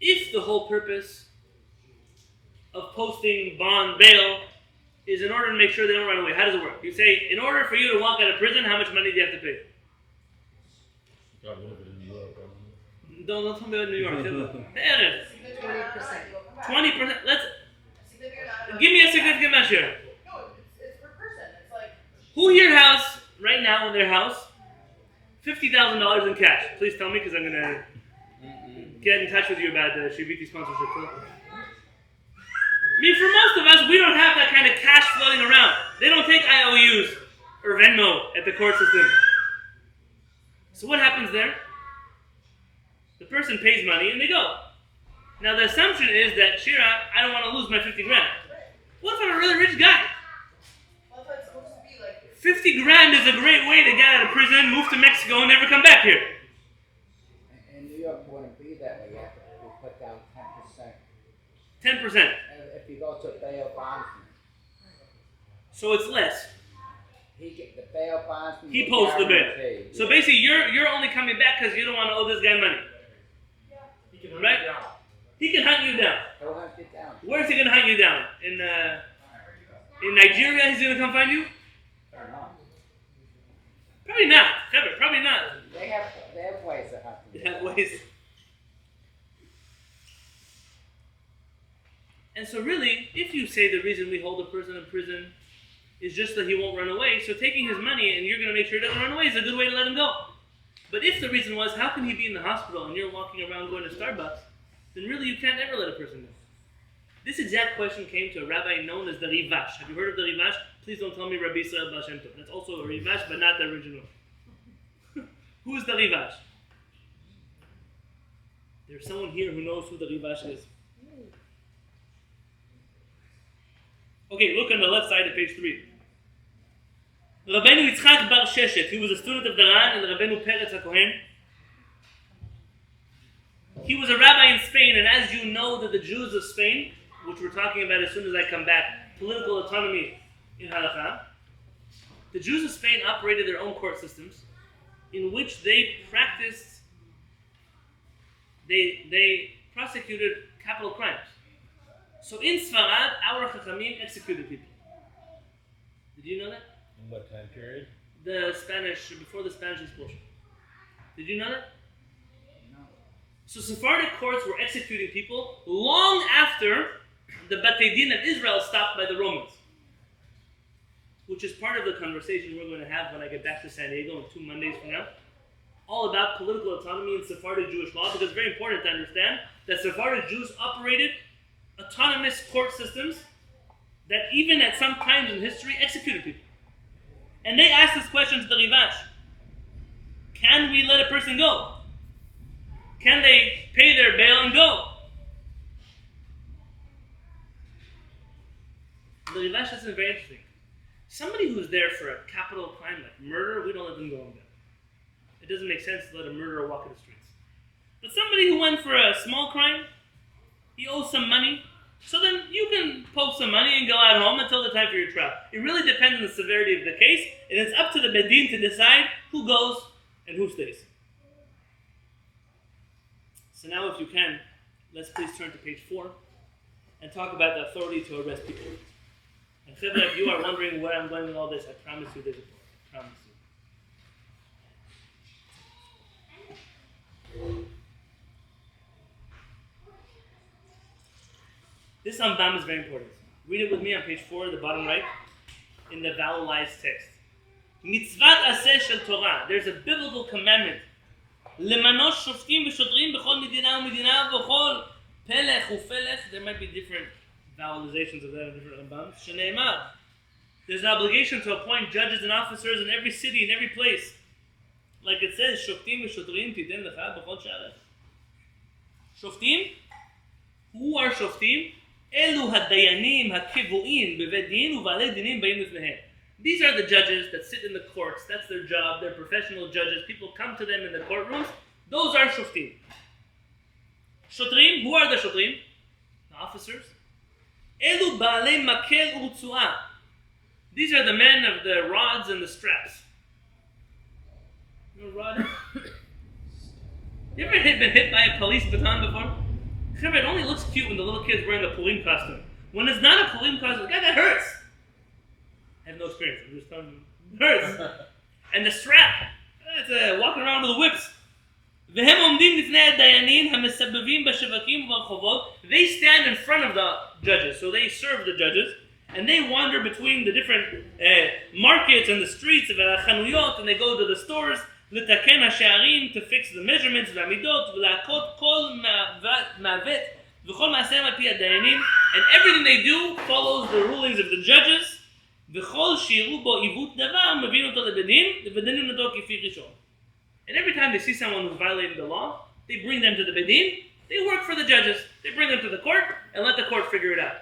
if the whole purpose of posting bond bail is in order to make sure they don't run away, how does it work? You say, in order for you to walk out of prison, how much money do you have to pay? God, we live in New York, right? Don't tell me about New York. There it is. 20%. 20%. Let's Significant give me a significant amount here. No, it's per person. It's like Who here has right now in their house $50,000 in cash? Please tell me, because I'm gonna get in touch with you about the Shiviti sponsorship. I mean, for most of us, we don't have that kind of cash floating around. They don't take IOUs or Venmo at the court system. So what happens there? The person pays money and they go. Now the assumption is that, Shira, I don't want to lose my 50 grand. What if I'm a really rich guy? well, that's supposed to be like 50 grand is a great way to get out of prison, move to Mexico, and never come back here. In New York, it wouldn't be that way. You have to put down 10%. 10%. If you go to a bail bondsman, So it's less. the bail bondsman. He will posts the bail. guarantee. So basically, you're only coming back because you don't want to owe this guy money. He can Right? hunt you down. He can hunt you down. He'll hunt you down. Where's he going to hunt you down? In Nigeria, he's going to come find you? Or not. Probably not. Ever. Probably not. They have ways of hunting They you have down. ways. And so really, if you say the reason we hold a person in prison is just that he won't run away, so taking his money and you're going to make sure he doesn't run away is a good way to let him go. But if the reason was, how can he be in the hospital and you're walking around going to Starbucks, then really you can't ever let a person go. This exact question came to a rabbi known as the Rivash. Have you heard of the Rivash? Please don't tell me Rabbi Israel Baal Shem Tov. That's also a Rivash, but not the original. Who is the Rivash? There's someone here who knows who the Rivash is. Okay, look on the left side of page 3. Rabbeinu Yitzchak Bar Sheshet, he was a student of the Ran and Rabbeinu Peretz HaKohen. He was a rabbi in Spain, and as you know that the Jews of Spain, which we're talking about as soon as I come back, political autonomy in halakha, the Jews of Spain operated their own court systems in which they practiced, they prosecuted capital crimes. So in Sfarad, our Chachamim executed people. Did you know that? In what time period? The Spanish, before the Spanish expulsion. Did you know that? No. So Sephardic courts were executing people long after the Batei Din of Israel stopped by the Romans. Which is part of the conversation we're going to have when I get back to San Diego in 2 Mondays from now. all about political autonomy in Sephardic Jewish law, because it's very important to understand that Sephardic Jews operated autonomous court systems that even at some times in history executed people. And they asked this question to the Rivash: can we let a person go? Can they pay their bail and go? The Rivash says something very interesting. Somebody who's there for a capital crime like murder, we don't let them go on bail. It doesn't make sense to let a murderer walk in the streets. But somebody who went for a small crime, he owes some money, so then you can post some money and go at home until the time for your trial. It really depends on the severity of the case, and it's up to the Bedin to decide who goes and who stays. So now, if you can, let's please turn to page 4 and talk about the authority to arrest people. And Chevra, if you are wondering where I'm going with all this, I promise you there's a door. I promise you. This Rambam is very important. Read it with me on page 4, the bottom right, in the vowelized text. Mitzvat aseh shel Torah. There's a biblical commandment. Lemanosh shoftim v'shotrim b'chol medina u'medina v'chol pelech u'felech. There might be different vowelizations of that in different Rambams. Shneimar. There's an obligation to appoint judges and officers in every city, in every place. Like it says, shoftim v'shotrim titen lecha b'chol sha'arech. Shoftim? Who are shoftim? Elu hadayanim hakivuim beved din uvalei dinim ba'im lifnehem. These are the judges that sit in the courts. That's their job. They're professional judges. People come to them in the courtrooms. Those are shoftim. Shotrim, who are the shotrim? The officers. Elu ba'alei makel u'tzu'ah. These are the men of the rods and the straps. You know rod? You ever been hit by a police baton before? It only looks cute when the little kid's wearing a Purim costume. When it's not a Purim costume, God, that hurts. I have no experience. I'm just telling you. It hurts. And the strap. It's walking around with the whips. They stand in front of the judges. So they serve the judges. And they wander between the different markets and the streets of Chanuyot. And they go to the stores. לתקן השערים, to fix the measurements, והמידות, ולהכות כל מעוות, וכל מעשיהם על פי הדיינים, and everything they do follows the rulings of the judges, וכל שיראו בו עיוות דבר, מביאים אותו לבדין, ובדינים אותו כפי ראשון. And every time they see someone who's violating the law, they bring them to the bedin, they work for the judges, they bring them to the court, and let the court figure it out.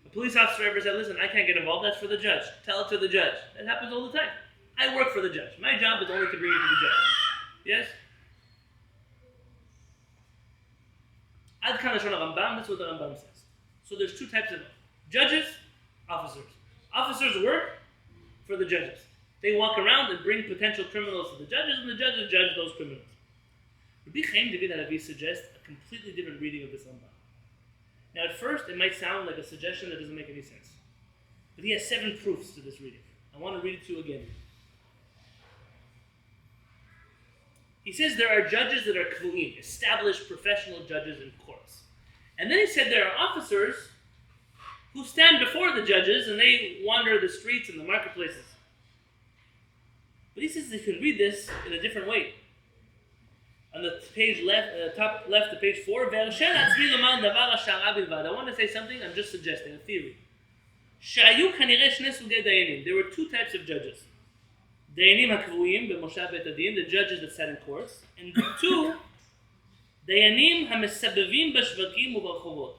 A police officer ever said, listen, I can't get involved, that's for the judge. Tell it to the judge. That happens all the time. I work for the judge. My job is only to bring you to the judge. Yes? Ad kan Lashon Rambam, that's what the Rambam says. So there's two types of judges, officers. Officers work for the judges. They walk around and bring potential criminals to the judges, and the judges judge those criminals. Rabbi Haim David Halevy suggests a completely different reading of this Rambam. Now at first, it might sound like a suggestion that doesn't make any sense. But he has 7 proofs to this reading. I want to read it to you again. He says there are judges that are kvu'im, established professional judges in courts. And then he said there are officers who stand before the judges and they wander the streets and the marketplaces. But he says you can read this in a different way. On the page left, top left of page 4, I want to say something, I'm just suggesting, a theory. There were 2 types of judges. Dayanim hakvuim b'moshav bet hadin, the judges that sat in courts, and 2, Dayanim hamesabevim b'shvakim u'barchovot.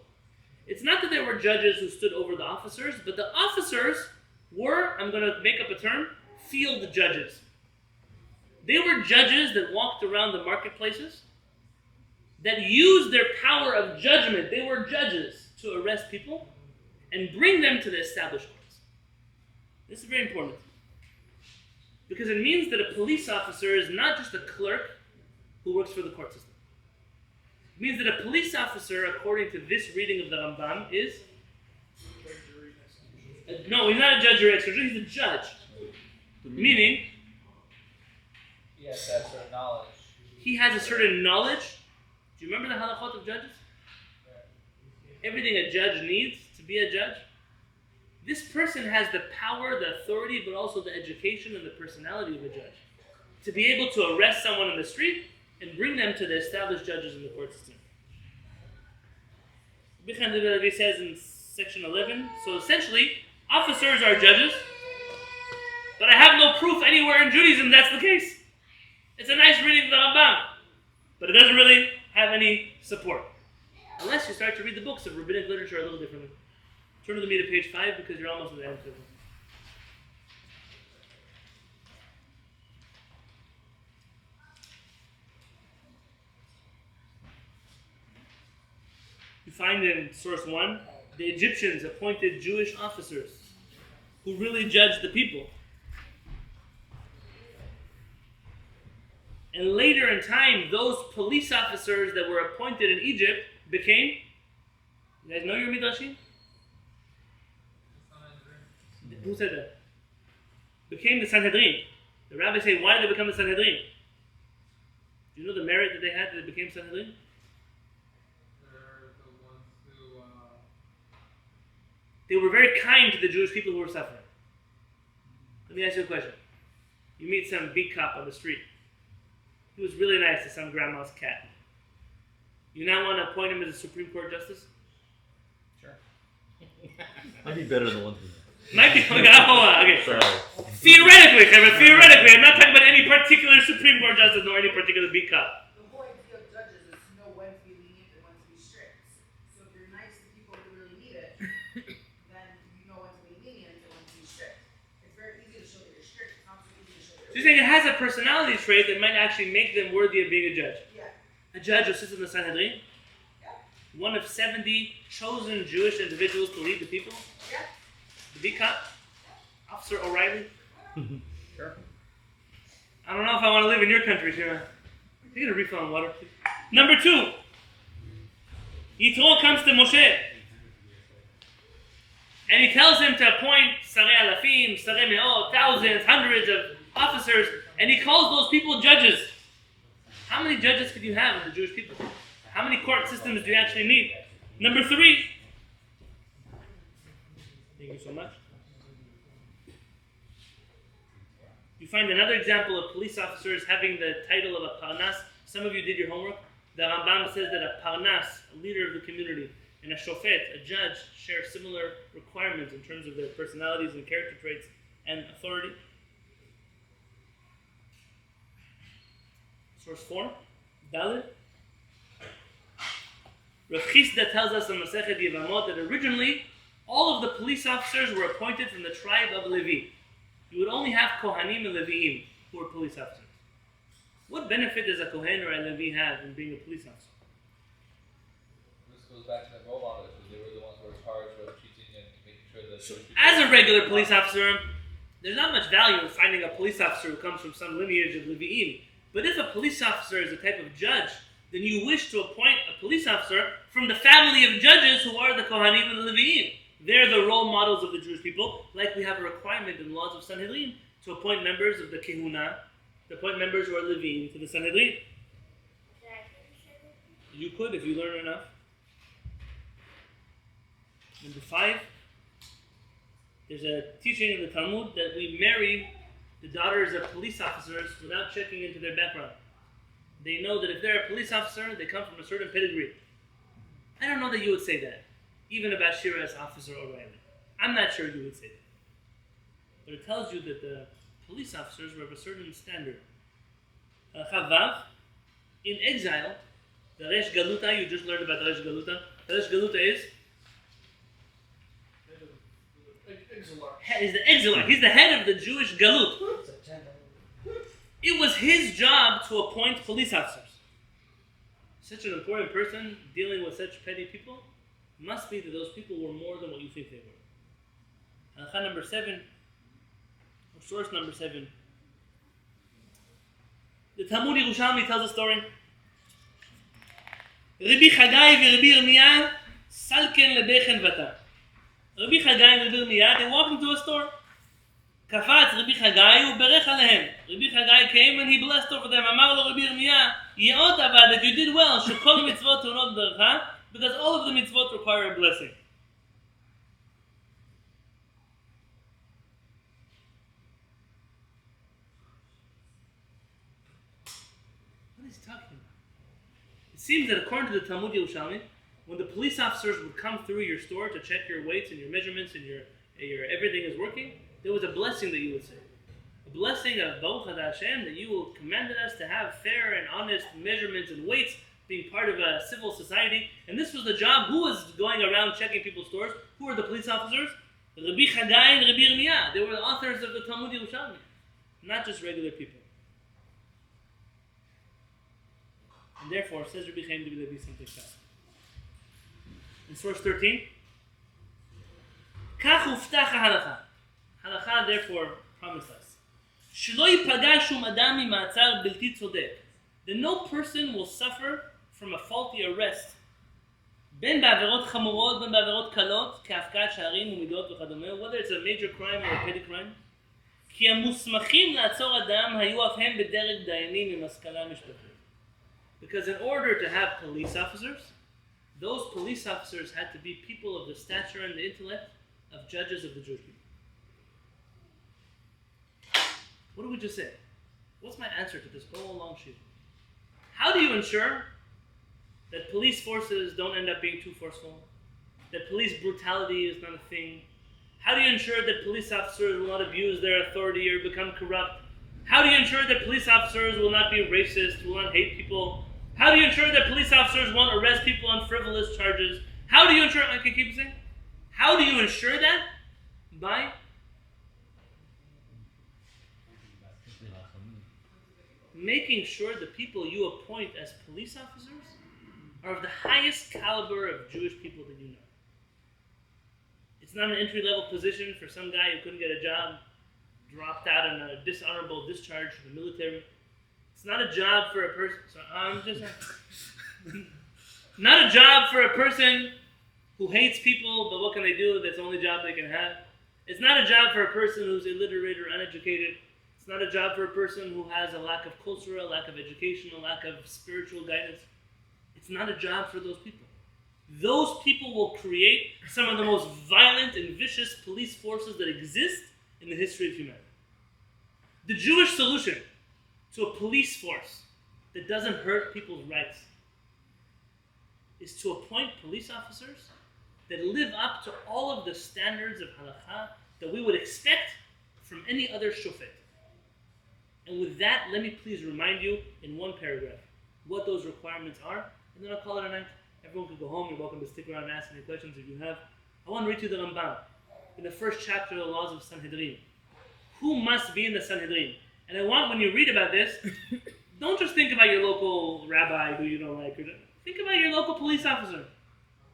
It's not that there were judges who stood over the officers, but the officers were, I'm going to make up a term, field judges. They were judges that walked around the marketplaces, that used their power of judgment. They were judges to arrest people and bring them to the established courts. This is very important. Because it means that a police officer is not just a clerk who works for the court system. It means that a police officer, according to this reading of the Rambam, is... No, he's not a judge or extra judge, he's a judge. Meaning... He has that certain knowledge. He has a certain knowledge. Do you remember the halachot of judges? Everything a judge needs to be a judge. This person has the power, the authority, but also the education and the personality of a judge. to be able to arrest someone in the street and bring them to the established judges in the court system. Rabbi Haim David Halevy says in section 11, so essentially, officers are judges, but I have no proof anywhere in Judaism that's the case. It's a nice reading of the Rambam, but it doesn't really have any support. Unless you start to read the books of rabbinic literature a little differently. Turn with me to page 5 because you're almost at the end of it. You find in source 1, the Egyptians appointed Jewish officers who really judged the people. And later in time, those police officers that were appointed in Egypt became, you guys know your Midrashim? Who said that? Became the Sanhedrin. The rabbis say, why did they become the Sanhedrin? Do you know the merit that they had that they became Sanhedrin? They're the ones who, They were very kind to the Jewish people who were suffering. Let me ask you a question. You meet some beat cop on the street. He was really nice to some grandma's cat. You now want to appoint him as a Supreme Court justice? Sure. Might be better than one thing. Might be. Okay. Sorry. Theoretically, I'm not talking about any particular Supreme Court justice nor any particular beat cop. The whole idea of judges is to know when to be lenient and when to be strict. So if you're nice to people who really need it, then you know when to be lenient and when to be strict. It's very easy to show that you're strict. It's not so easy to show that So you're saying it has a personality trait that might actually make them worthy of being a judge. Yeah. A judge who sits in the Sanhedrin. Yeah. One of 70 chosen Jewish individuals to lead the people. Yeah. The beat cop. Officer O'Reilly. Sure. I don't know if I want to live in your country, Shira. Can you get a refill on water, please? Number 2. Yitro comes to Moshe. And he tells him to appoint Sarei Alafim, Sarei Me'ot, thousands, hundreds of officers, and he calls those people judges. How many judges could you have in the Jewish people? How many court systems do you actually need? Number 3. Thank you so much. You find another example of police officers having the title of a parnas. Some of you did your homework. The Rambam says that a parnas, a leader of the community, and a shofet, a judge, share similar requirements in terms of their personalities and character traits and authority. Source 4, Dalit. Rav Chisda tells us in Masechet Yevamot that originally all of the police officers were appointed from the tribe of Levi. You would only have Kohanim and Leviim who were police officers. What benefit does a Kohen or a Levi have in being a police officer? This goes back to the role models, because they were the ones who were charged with teaching and making sure that. So, as a regular police officer, there's not much value in finding a police officer who comes from some lineage of Leviim. But if a police officer is a type of judge, then you wish to appoint a police officer from the family of judges who are the Kohanim and the Leviim. They're the role models of the Jewish people, like we have a requirement in the laws of Sanhedrin to appoint members of the Kehuna, to appoint members who are Leviim to the Sanhedrin. You could if you learn enough. Number 5, there's a teaching in the Talmud that we marry the daughters of police officers without checking into their background. They know that if they're a police officer, they come from a certain pedigree. I don't know that you would say that, even about Shira's Officer O'Reilly. I'm not sure you would say that. But it tells you that the police officers were of a certain standard. Chavav, in exile, the Resh Galuta, you just learned about the Resh Galuta. The Resh Galuta is? He's the exilarch. He's the head of the Jewish Galut. It was his job to appoint police officers. Such an important person dealing with such petty people must be that those people were more than what you think they were. Halakha number 7, or source number 7. The Talmud Yerushalmi tells a story. Rabbi Chagai and Rabbi Yirmiyah salken lebechen vata. Rabbi Chagai and Rabbi Yirmiyah, they walked into a store. Kafatz Rabbi Chagai uberech alehem. Rabbi Chagai came and he blessed over them. Amar lo Rabbi Yirmiyah, ye'ot avad, that you did well, shekol mitzvot tunot bercha, because all of the mitzvot require a blessing. seems that according to the Talmud Yerushalmi, when the police officers would come through your store to check your weights and your measurements and your everything is working, there was a blessing that you would say. A blessing of Baruch Ada Hashem, that you commanded us to have fair and honest measurements and weights, being part of a civil society. And this was the job. Who was going around checking people's stores? Who were the police officers? Rabbi Chagai and Rabbi Yirmiyah. They were the authors of the Talmud Yerushalmi, not just regular people. And therefore, says Rabbi Haim David Halevy something else. In source 13, Kach uftach halacha. Halacha therefore promised us. Shelo yipaga shum adam mima'atzar bilti tzodek. That no person will suffer from a faulty arrest. Ben ba'averot chamorot, ben ba'averot kalot, ka'afkat sha'arim u'midot v'chadome, whether it's a major crime or a petty crime. Ki hamusmachim la'atzor adam hayu af hem b'derek dayanim mim'askala mishpatit. Because in order to have police officers, those police officers had to be people of the stature and the intellect of judges of the Jewish people. What did we just say? What's my answer to this whole long sheet? How do you ensure that police forces don't end up being too forceful? That police brutality is not a thing? How do you ensure that police officers will not abuse their authority or become corrupt? How do you ensure that police officers will not be racist, will not hate people? How do you ensure that police officers won't arrest people on frivolous charges? How do you ensure, I can keep saying, how do you ensure that? By making sure the people you appoint as police officers are of the highest caliber of Jewish people that you know. It's not an entry-level position for some guy who couldn't get a job, dropped out on a dishonorable discharge from the military. It's not a job for a person. Not a job for a person who hates people, but what can they do? That's the only job they can have. It's not a job for a person who's illiterate or uneducated. It's not a job for a person who has a lack of culture, a lack of education, a lack of spiritual guidance. It's not a job for those people. Those people will create some of the most violent and vicious police forces that exist in the history of humanity. The Jewish solution to a police force that doesn't hurt people's rights is to appoint police officers that live up to all of the standards of halakha that we would expect from any other shofet. And with that, let me please remind you in one paragraph what those requirements are, and then I'll call it a night. Everyone can go home. You're welcome to stick around and ask any questions if you have. I want to read you the Rambam in the first chapter of the laws of Sanhedrin. Who must be in the Sanhedrin? And I want, when you read about this, don't just think about your local rabbi who you don't like. Think about your local police officer,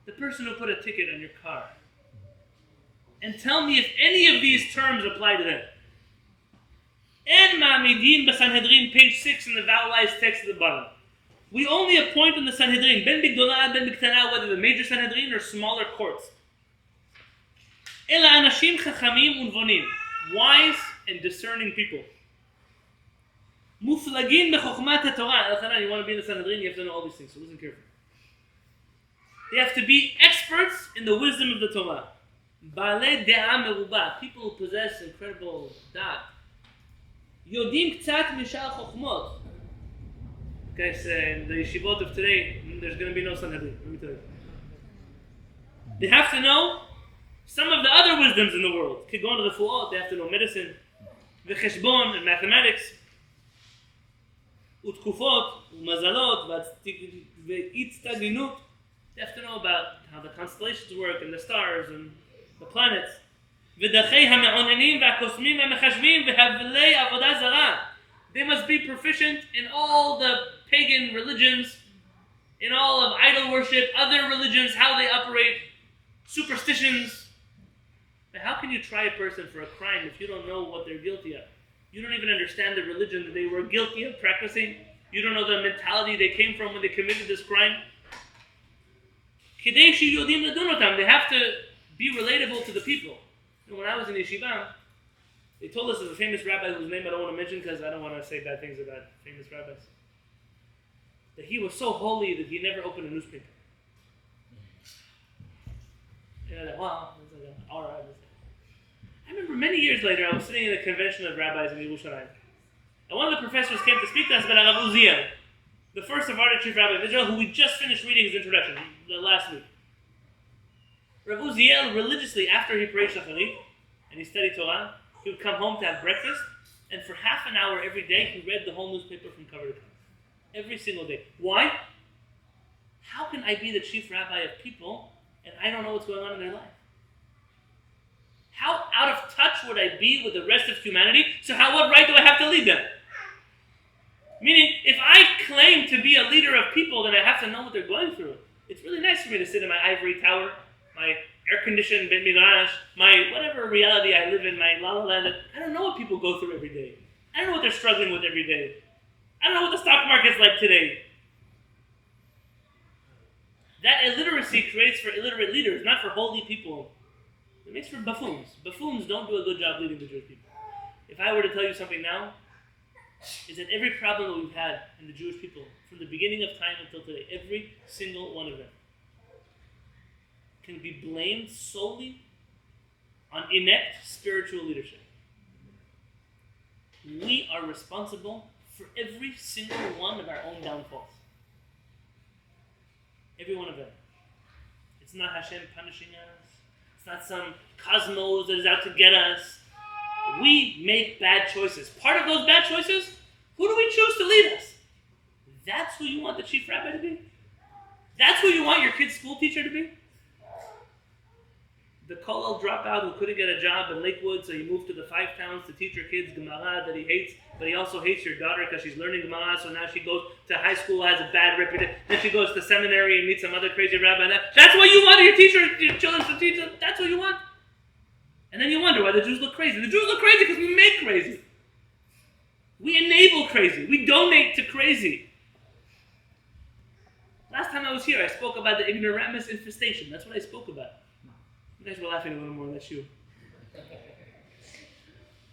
the person who put a ticket on your car. And tell me if any of these terms apply to them. En ma'amidin b'Sanhedrin, page 6 in the vowelized text at the bottom. We only appoint in the Sanhedrin, ben b'gdolah, ben b'ktana, whether the major Sanhedrin or smaller courts. Ela anashim chachamim unvonim, wise and discerning people. Muflagin b'chokhmat haTorah. Elchanan, you want to be in the Sanhedrin, you have to know all these things, so listen carefully. They have to be experts in the wisdom of the Torah. Ba'alei de'ah merubah, people who possess incredible da'at. Yodim k'tzat mishal chokhmot. Guys, in the yeshivot of today, there's going to be no Sanhedrin, let me tell you. They have to know some of the other wisdoms in the world. Kigon refuot, they have to know medicine, v'cheshbon, and mathematics, utkufot, umazalot, v'itztaginut. They have to know about how the constellations work, and the stars, and the planets. V'dachei ha'me'onenim v'akosmim v'mechashvim v'havlei avodah zarah. They must be proficient in all the pagan religions, in all of idol worship, other religions, how they operate, superstitions. But how can you try a person for a crime if you don't know what they're guilty of? You don't even understand the religion that they were guilty of practicing. You don't know the mentality they came from when they committed this crime. They have to be relatable to the people. And when I was in yeshiva, they told us there's a famous rabbi whose name I don't want to mention because I don't want to say bad things about famous rabbis, that he was so holy that he never opened a newspaper. And I was like, wow, all right. I remember many years later, I was sitting in a convention of rabbis in Yerushalayim, and one of the professors came to speak to us about Rav Uziel. the first Sephardic chief rabbi of Israel, who we just finished reading his introduction last week. Rav Uziel, religiously, after he prayed Shacharit and he studied Torah, he would come home to have breakfast, and for half an hour every day, he read the whole newspaper from cover to cover. Every single day. Why? How can I be the chief rabbi of people and I don't know what's going on in their life? How out of touch would I be with the rest of humanity? So what right do I have to lead them? Meaning, if I claim to be a leader of people, then I have to know what they're going through. It's really nice for me to sit in my ivory tower, my air-conditioned Midrash, my whatever reality I live in, my la la land. I don't know what people go through every day. I don't know what they're struggling with every day. I don't know what the stock market's like today. That illiteracy creates for illiterate leaders, not for holy people. It makes for buffoons. Buffoons don't do a good job leading the Jewish people. If I were to tell you something now, is that every problem that we've had in the Jewish people, from the beginning of time until today, every single one of them, can be blamed solely on inept spiritual leadership. We are responsible for every single one of our own downfalls. Every one of them. It's not Hashem punishing us. It's not some cosmos that is out to get us. We make bad choices. Part of those bad choices, who do we choose to lead us? That's who you want the chief rabbi to be? That's who you want your kid's school teacher to be? The kollel dropout who couldn't get a job in Lakewood, so he moved to the 5 towns to teach your kids Gemara that he hates, but he also hates your daughter because she's learning Gemara, so now she goes to high school, has a bad reputation, then she goes to seminary and meets some other crazy rabbi. That's what you want your children to teach them? That's what you want? And then you wonder why the Jews look crazy. The Jews look crazy because we make crazy. We enable crazy. We donate to crazy. Last time I was here, I spoke about the ignoramus infestation. That's what I spoke about. You guys were laughing a little more, that's you.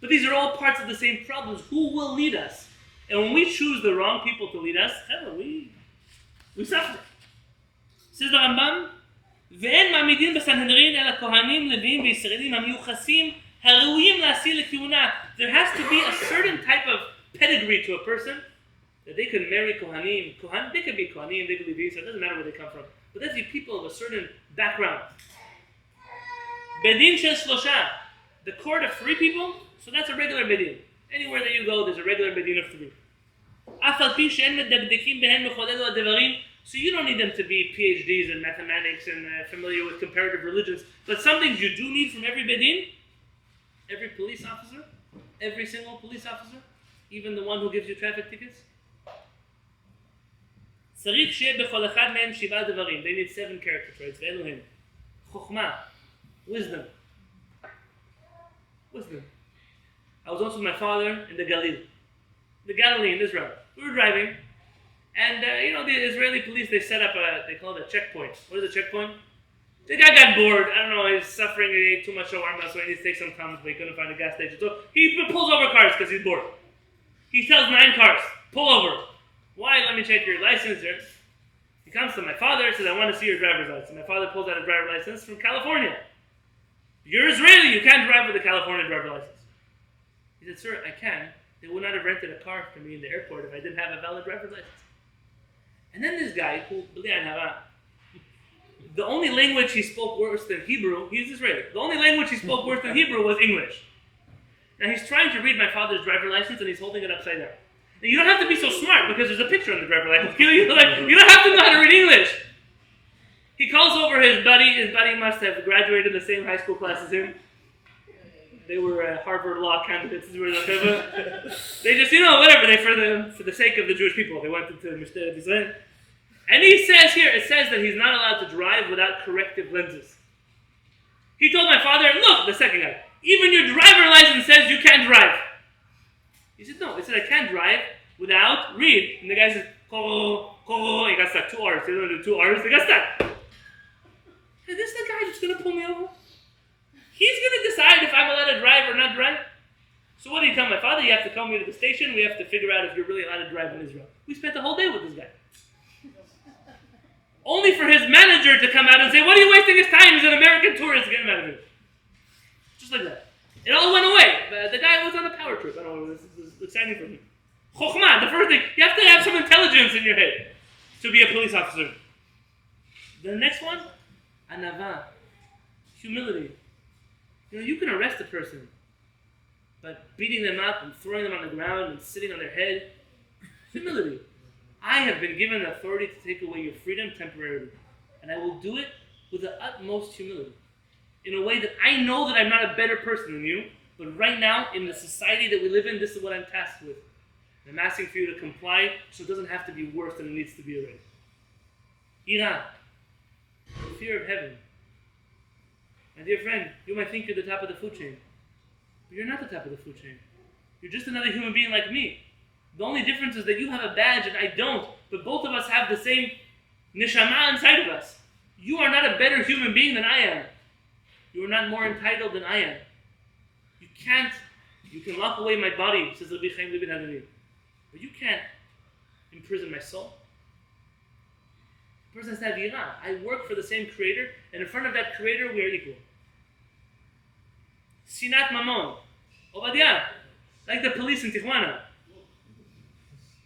But these are all parts of the same problems. Who will lead us? And when we choose the wrong people to lead us, we suffer. Says the Rambam, ואין מעמידים בסנהדרין אלא כהנים, לוויים וישראלים המיוחסים הראויים להשיא לכהונה. There has to be a certain type of pedigree to a person that they can marry Kohanim. They can be Kohanim, they can be Levites, so it doesn't matter where they come from. But that's the people of a certain background. Bedin shel shlosha, the court of 3 people, so that's a regular bedin. Anywhere that you go, there's a regular bedin of 3. אף על פי שאין מדקדקים בהם מחוללו הדברים, so you don't need them to be PhDs in mathematics and familiar with comparative religions, but some things you do need from every bedin, every police officer, every single police officer, even the one who gives you traffic tickets. צריך שיהיה בכל אחד מהם 7 דברים. They need 7 character traits. ואלו הם. חוכמה. Wisdom. I was also with my father in the Galilee in Israel. We were driving, and the Israeli police, they set up they call it a checkpoint. What is a checkpoint? The guy got bored. I don't know, he's suffering, he ate too much shawarma, so he needs to take some Tums, but he couldn't find a gas station. So he pulls over cars because he's bored. He tells 9 cars, pull over. Why? Let me check your license. He comes to my father and says, I want to see your driver's license. My father pulls out a driver's license from California. You're Israeli, you can't drive with a California driver's license. He said, sir, I can. They would not have rented a car for me in the airport if I didn't have a valid driver's license. And then this guy, the only language he spoke worse than Hebrew, he's Israeli. The only language he spoke worse than Hebrew was English. Now he's trying to read my father's driver's license and he's holding it upside down. Now, you don't have to be so smart because there's a picture on the driver's license. You don't have to know how to read English. He calls over his buddy. His buddy must have graduated the same high school class as him. They were Harvard law candidates. They just, whatever. For the sake of the Jewish people, they went into Mishpat Tzedek. And he says here, it says that he's not allowed to drive without corrective lenses. He told my father, look, the second guy, even your driver license says you can't drive. He said, no, it said I can't drive without read. And the guy says, he got stuck, 2 R's. They don't do 2 R's, they got stuck. Is this the guy that's going to pull me over? He's going to decide if I'm allowed to drive or not drive. So what do you tell my father? You have to come me to the station. We have to figure out if you're really allowed to drive in Israel. We spent the whole day with this guy. Only for his manager to come out and say, what are you wasting his time? He's an American tourist. Get him out of here. Just like that. It all went away. The guy was on a power trip. I don't know. This is exciting for me. Chokhmah, the first thing, you have to have some intelligence in your head to be a police officer. The next one, anava, humility. You can arrest a person, but beating them up and throwing them on the ground and sitting on their head, humility. I have been given the authority to take away your freedom temporarily, and I will do it with the utmost humility, in a way that I know that I'm not a better person than you, but right now, in the society that we live in, this is what I'm tasked with. I'm asking for you to comply so it doesn't have to be worse than it needs to be already. Ira, the fear of heaven. My dear friend, you might think you're the top of the food chain, but you're not the top of the food chain. You're just another human being like me. The only difference is that you have a badge and I don't, but both of us have the same neshama inside of us. You are not a better human being than I am. You are not more entitled than I am. You can lock away my body, says Rabbi Haim David Halevy, but you can't imprison my soul. The person has to have yirah. I work for the same creator, and in front of that creator, we are equal. Sinat mamon. Obadiah, like the police in Tijuana.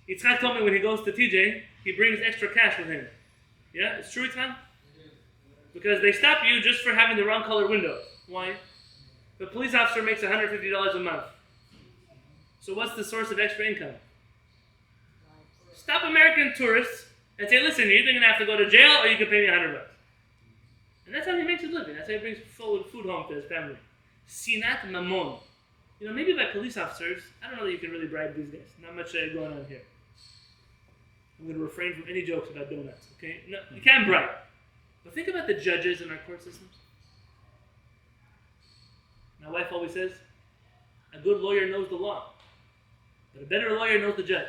Yitzchak told me when he goes to TJ, he brings extra cash with him. Yeah, it's true, Yitzchak? Because they stop you just for having the wrong color window. Why? The police officer makes $150 a month. So what's the source of extra income? Stop American tourists and say, listen, you're either going to have to go to jail or you can pay me $100. And that's how he makes his living. That's how he brings food home to his family. Sinat mamon. Maybe by police officers, I don't know that you can really bribe these guys. Not much going on here. I'm going to refrain from any jokes about donuts, okay? No, you can't bribe. But think about the judges in our court systems. My wife always says, a good lawyer knows the law, but a better lawyer knows the judge.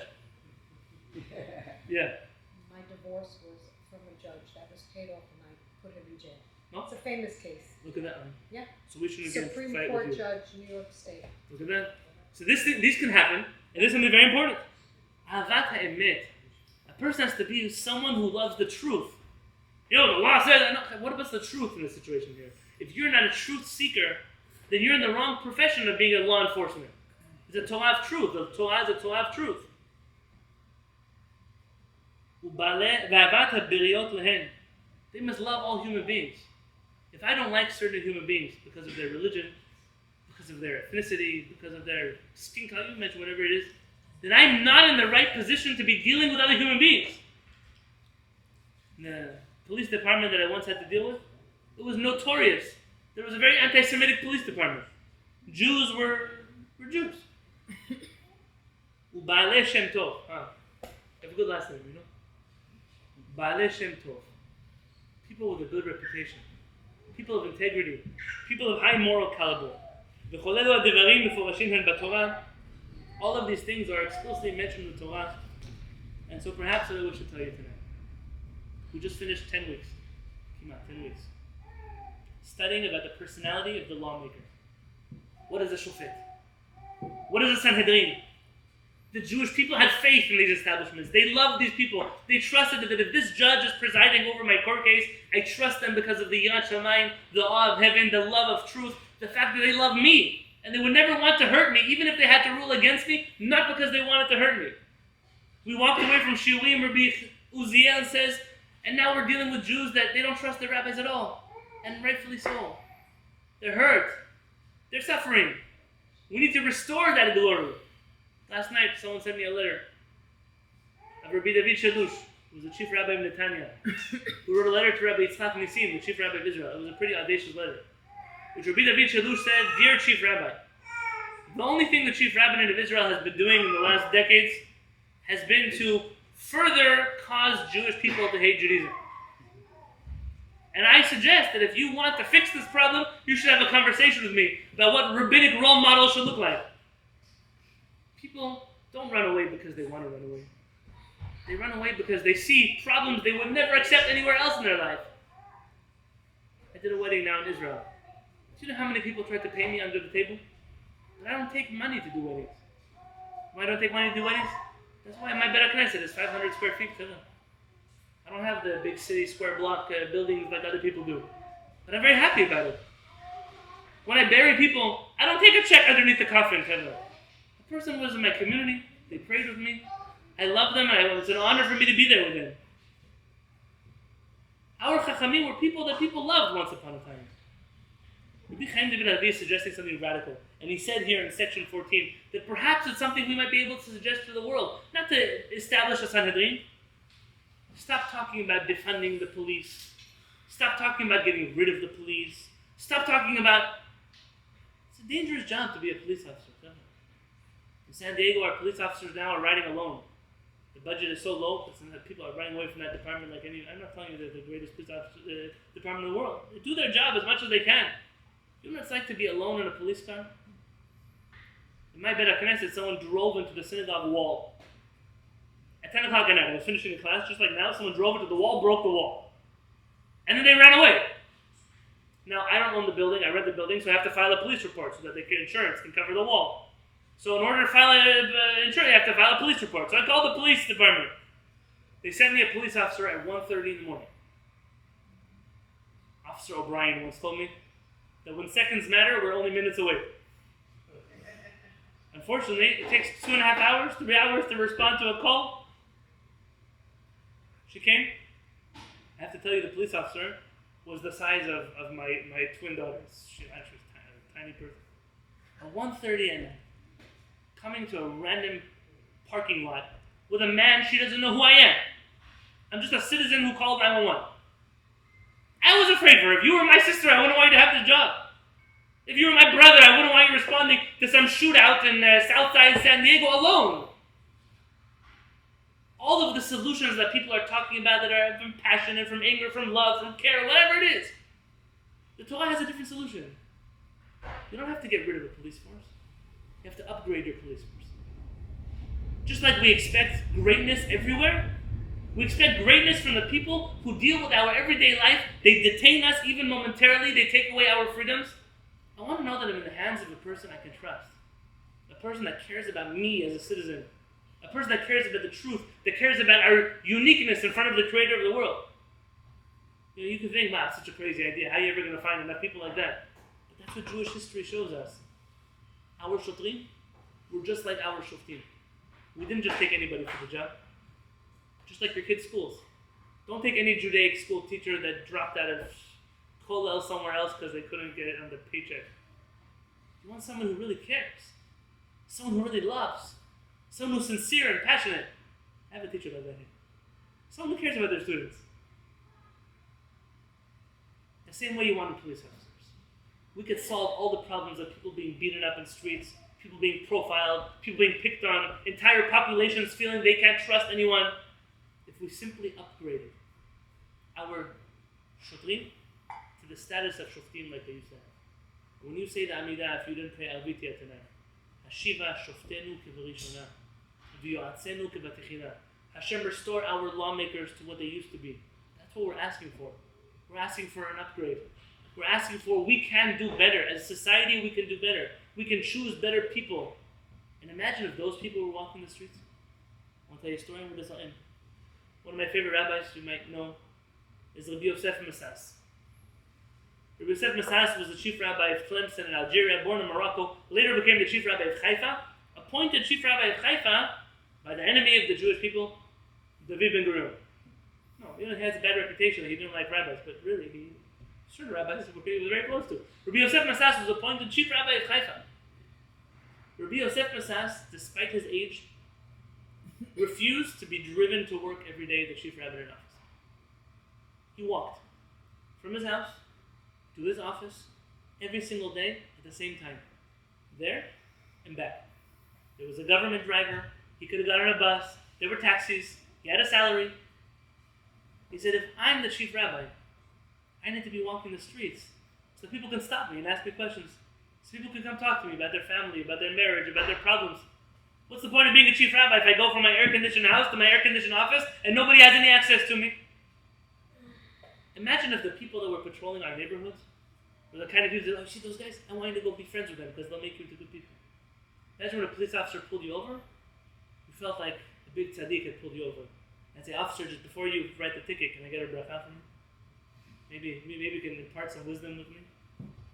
Yeah. My divorce was from a judge that was paid off and I put him in jail. No? It's a famous case. Look at that one. Yeah. So we shouldn't again Supreme fight Court with you. judge, New York State. Look at that. So these can happen, and this is something very important. Ahavat ha'emet. A person has to be someone who loves the truth. The law says, what about the truth in this situation here? If you're not a truth seeker, then you're in the wrong profession of being a law enforcement. It's a Torah of truth. The Torah is a Torah of truth. They must love all human beings. If I don't like certain human beings because of their religion, because of their ethnicity, because of their skin color, you mention whatever it is, then I'm not in the right position to be dealing with other human beings. In the police department that I once had to deal with, it was notorious. There was a very anti-Semitic police department. Jews were Jews. U'ba'alei Shem Tov. Have a good last name, Ba'alei Shem Tov. People with a good reputation. People of integrity. People of high moral caliber. All of these things are explicitly mentioned in the Torah. And so perhaps what we should tell you tonight. We just finished 10 weeks. 10 weeks. Studying about the personality of the lawmaker. What is a shofet? What is a Sanhedrin? The Jewish people had faith in these establishments. They loved these people. They trusted that if this judge is presiding over my court case, I trust them because of the HaShamayim, the awe of heaven, the love of truth, the fact that they love me. And they would never want to hurt me, even if they had to rule against me, not because they wanted to hurt me. We walked away from Shiurim, Rabbi Uziel says, and now we're dealing with Jews that they don't trust their rabbis at all. And rightfully so. They're hurt. They're suffering. We need to restore that glory. Last night, someone sent me a letter of Rabbi David Halevy, who was the chief rabbi of Netanya, who wrote a letter to Rabbi Yitzchak Nissim, the chief rabbi of Israel. It was a pretty audacious letter. Which Rabbi David Halevy said, "Dear chief rabbi, the only thing the chief rabbinate of Israel has been doing in the last decades has been to further cause Jewish people to hate Judaism. And I suggest that if you want to fix this problem, you should have a conversation with me about what rabbinic role models should look like." People don't run away because they want to run away. They run away because they see problems they would never accept anywhere else in their life. I did a wedding now in Israel. Do you know how many people tried to pay me under the table? But I don't take money to do weddings. Why don't I take money to do weddings? That's why my Beit Knesset is 500 square feet. I don't have the big city square block buildings like other people do. But I'm very happy about it. When I bury people, I don't take a check underneath the coffin. The person was in my community. They prayed with me. I love them, and it was an honor for me to be there with them. Our Chachamim were people that people loved once upon a time. Rabbi Haim David Halevy is suggesting something radical. And he said here in section 14 that perhaps it's something we might be able to suggest to the world. Not to establish a Sanhedrin. Stop talking about defunding the police. Stop talking about getting rid of the police. Stop talking about... It's a dangerous job to be a police officer. In San Diego, our police officers now are riding alone. The budget is so low that people are running away from that department like any... I'm not telling you they're the greatest police officer, department in the world. They do their job as much as they can. You know what it's like to be alone in a police car? In my Bet HaKnesset, someone drove into the synagogue wall. At 10 o'clock at night, I was finishing a class, just like now, someone drove into the wall, broke the wall. And then they ran away. Now, I don't own the building, I rent the building, so I have to file a police report so that the insurance can cover the wall. So in order to file insurance, you have to file a police report. So I called the police department. They sent me a police officer at 1:30 in the morning. Officer O'Brien once told me that when seconds matter, we're only minutes away. Unfortunately, it takes 2.5 hours, 3 hours to respond to a call. She came. I have to tell you, the police officer was the size of my twin daughters. She was a tiny person. At 1:30 at night, coming to a random parking lot with a man she doesn't know who I am. I'm just a citizen who called 911. I was afraid for her. If you were my sister, I wouldn't want you to have the job. If you were my brother, I wouldn't want you responding to some shootout in Southside San Diego alone. All of the solutions that people are talking about that are from passion and from anger, from love, from care, whatever it is, the Torah has a different solution. You don't have to get rid of the police force. You have to upgrade your police force. Just like we expect greatness everywhere, we expect greatness from the people who deal with our everyday life. They detain us even momentarily. They take away our freedoms. I want to know that I'm in the hands of a person I can trust. A person that cares about me as a citizen. A person that cares about the truth. That cares about our uniqueness in front of the creator of the world. You know, you can think, wow, it's such a crazy idea. How are you ever going to find enough people like that? But that's what Jewish history shows us. Our shotrim were just like our shoftim. We didn't just take anybody for the job. Just like your kids' schools. Don't take any Judaic school teacher that dropped out of Kollel somewhere else because they couldn't get it on the paycheck. You want someone who really cares. Someone who really loves. Someone who's sincere and passionate. I have a teacher like that here. Someone who cares about their students. The same way you want in police officers. We could solve all the problems of people being beaten up in streets, people being profiled, people being picked on, entire populations feeling they can't trust anyone, if we simply upgraded our shotrim to the status of shoftim like they used to have. When you say the Amidah, if you didn't pray Alvitia tonight, Hashiva shoftenu kevarishona, v'yoatzenu kevatechila. Hashem, restore our lawmakers to what they used to be. That's what we're asking for. We're asking for an upgrade. We're asking for, we can do better. As a society, we can do better. We can choose better people. And imagine if those people were walking the streets. I'll tell you a story where this will end. One of my favorite rabbis you might know is Rabbi Yosef Massas. Rabbi Yosef Massas was the chief rabbi of Tlemcen in Algeria, born in Morocco, later became the chief rabbi of Haifa, appointed chief rabbi of Haifa by the enemy of the Jewish people, David ben Gurion. No, he has a bad reputation that he didn't like rabbis, but really, certain rabbis he was very close to. Rabbi Yosef Massas was appointed chief rabbi of Haifa. Rabbi Yosef Massas, despite his age, refused to be driven to work every day the chief rabbi in office. He walked from his house to his office every single day at the same time. There and back. There was a government driver. He could have got on a bus. There were taxis. He had a salary. He said, if I'm the chief rabbi, I need to be walking the streets so people can stop me and ask me questions. So people can come talk to me about their family, about their marriage, about their problems. What's the point of being a chief rabbi if I go from my air-conditioned house to my air-conditioned office and nobody has any access to me? Imagine if the people that were patrolling our neighborhoods were the kind of people that, oh, see those guys? I want you to go be friends with them because they'll make you into good people. Imagine when a police officer pulled you over, you felt like a big tzaddik had pulled you over. I'd say, officer, just before you write the ticket, can I get a bracha from you? Maybe you can impart some wisdom with me.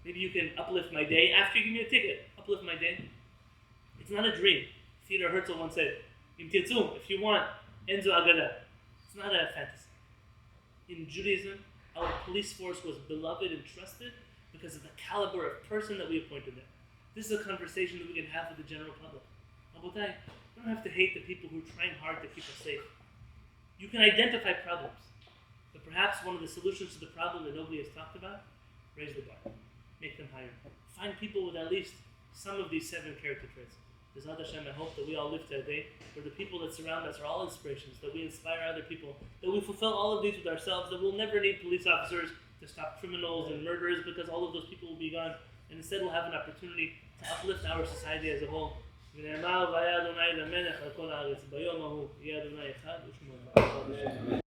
Maybe you can uplift my day after you give me a ticket. Uplift my day. It's not a dream. Theodore Herzl once said, If you want, Enzo Agada. It's not a fantasy. In Judaism, our police force was beloved and trusted because of the caliber of person that we appointed there. This is a conversation that we can have with the general public. Rabotai, you don't have to hate the people who are trying hard to keep us safe. You can identify problems, but perhaps one of the solutions to the problem that nobody has talked about, raise the bar, make them higher. Find people with at least some of these 7 character traits. B'ezrat Hashem, I hope that we all live to a day where the people that surround us are all inspirations, that we inspire other people, that we fulfill all of these with ourselves, that we'll never need police officers to stop criminals and murderers because all of those people will be gone, and instead we'll have an opportunity to uplift our society as a whole. ונאמר והיה אדוני למלך על כל הארץ ביום ההוא יהיה אדוני אחד ושמו אחד.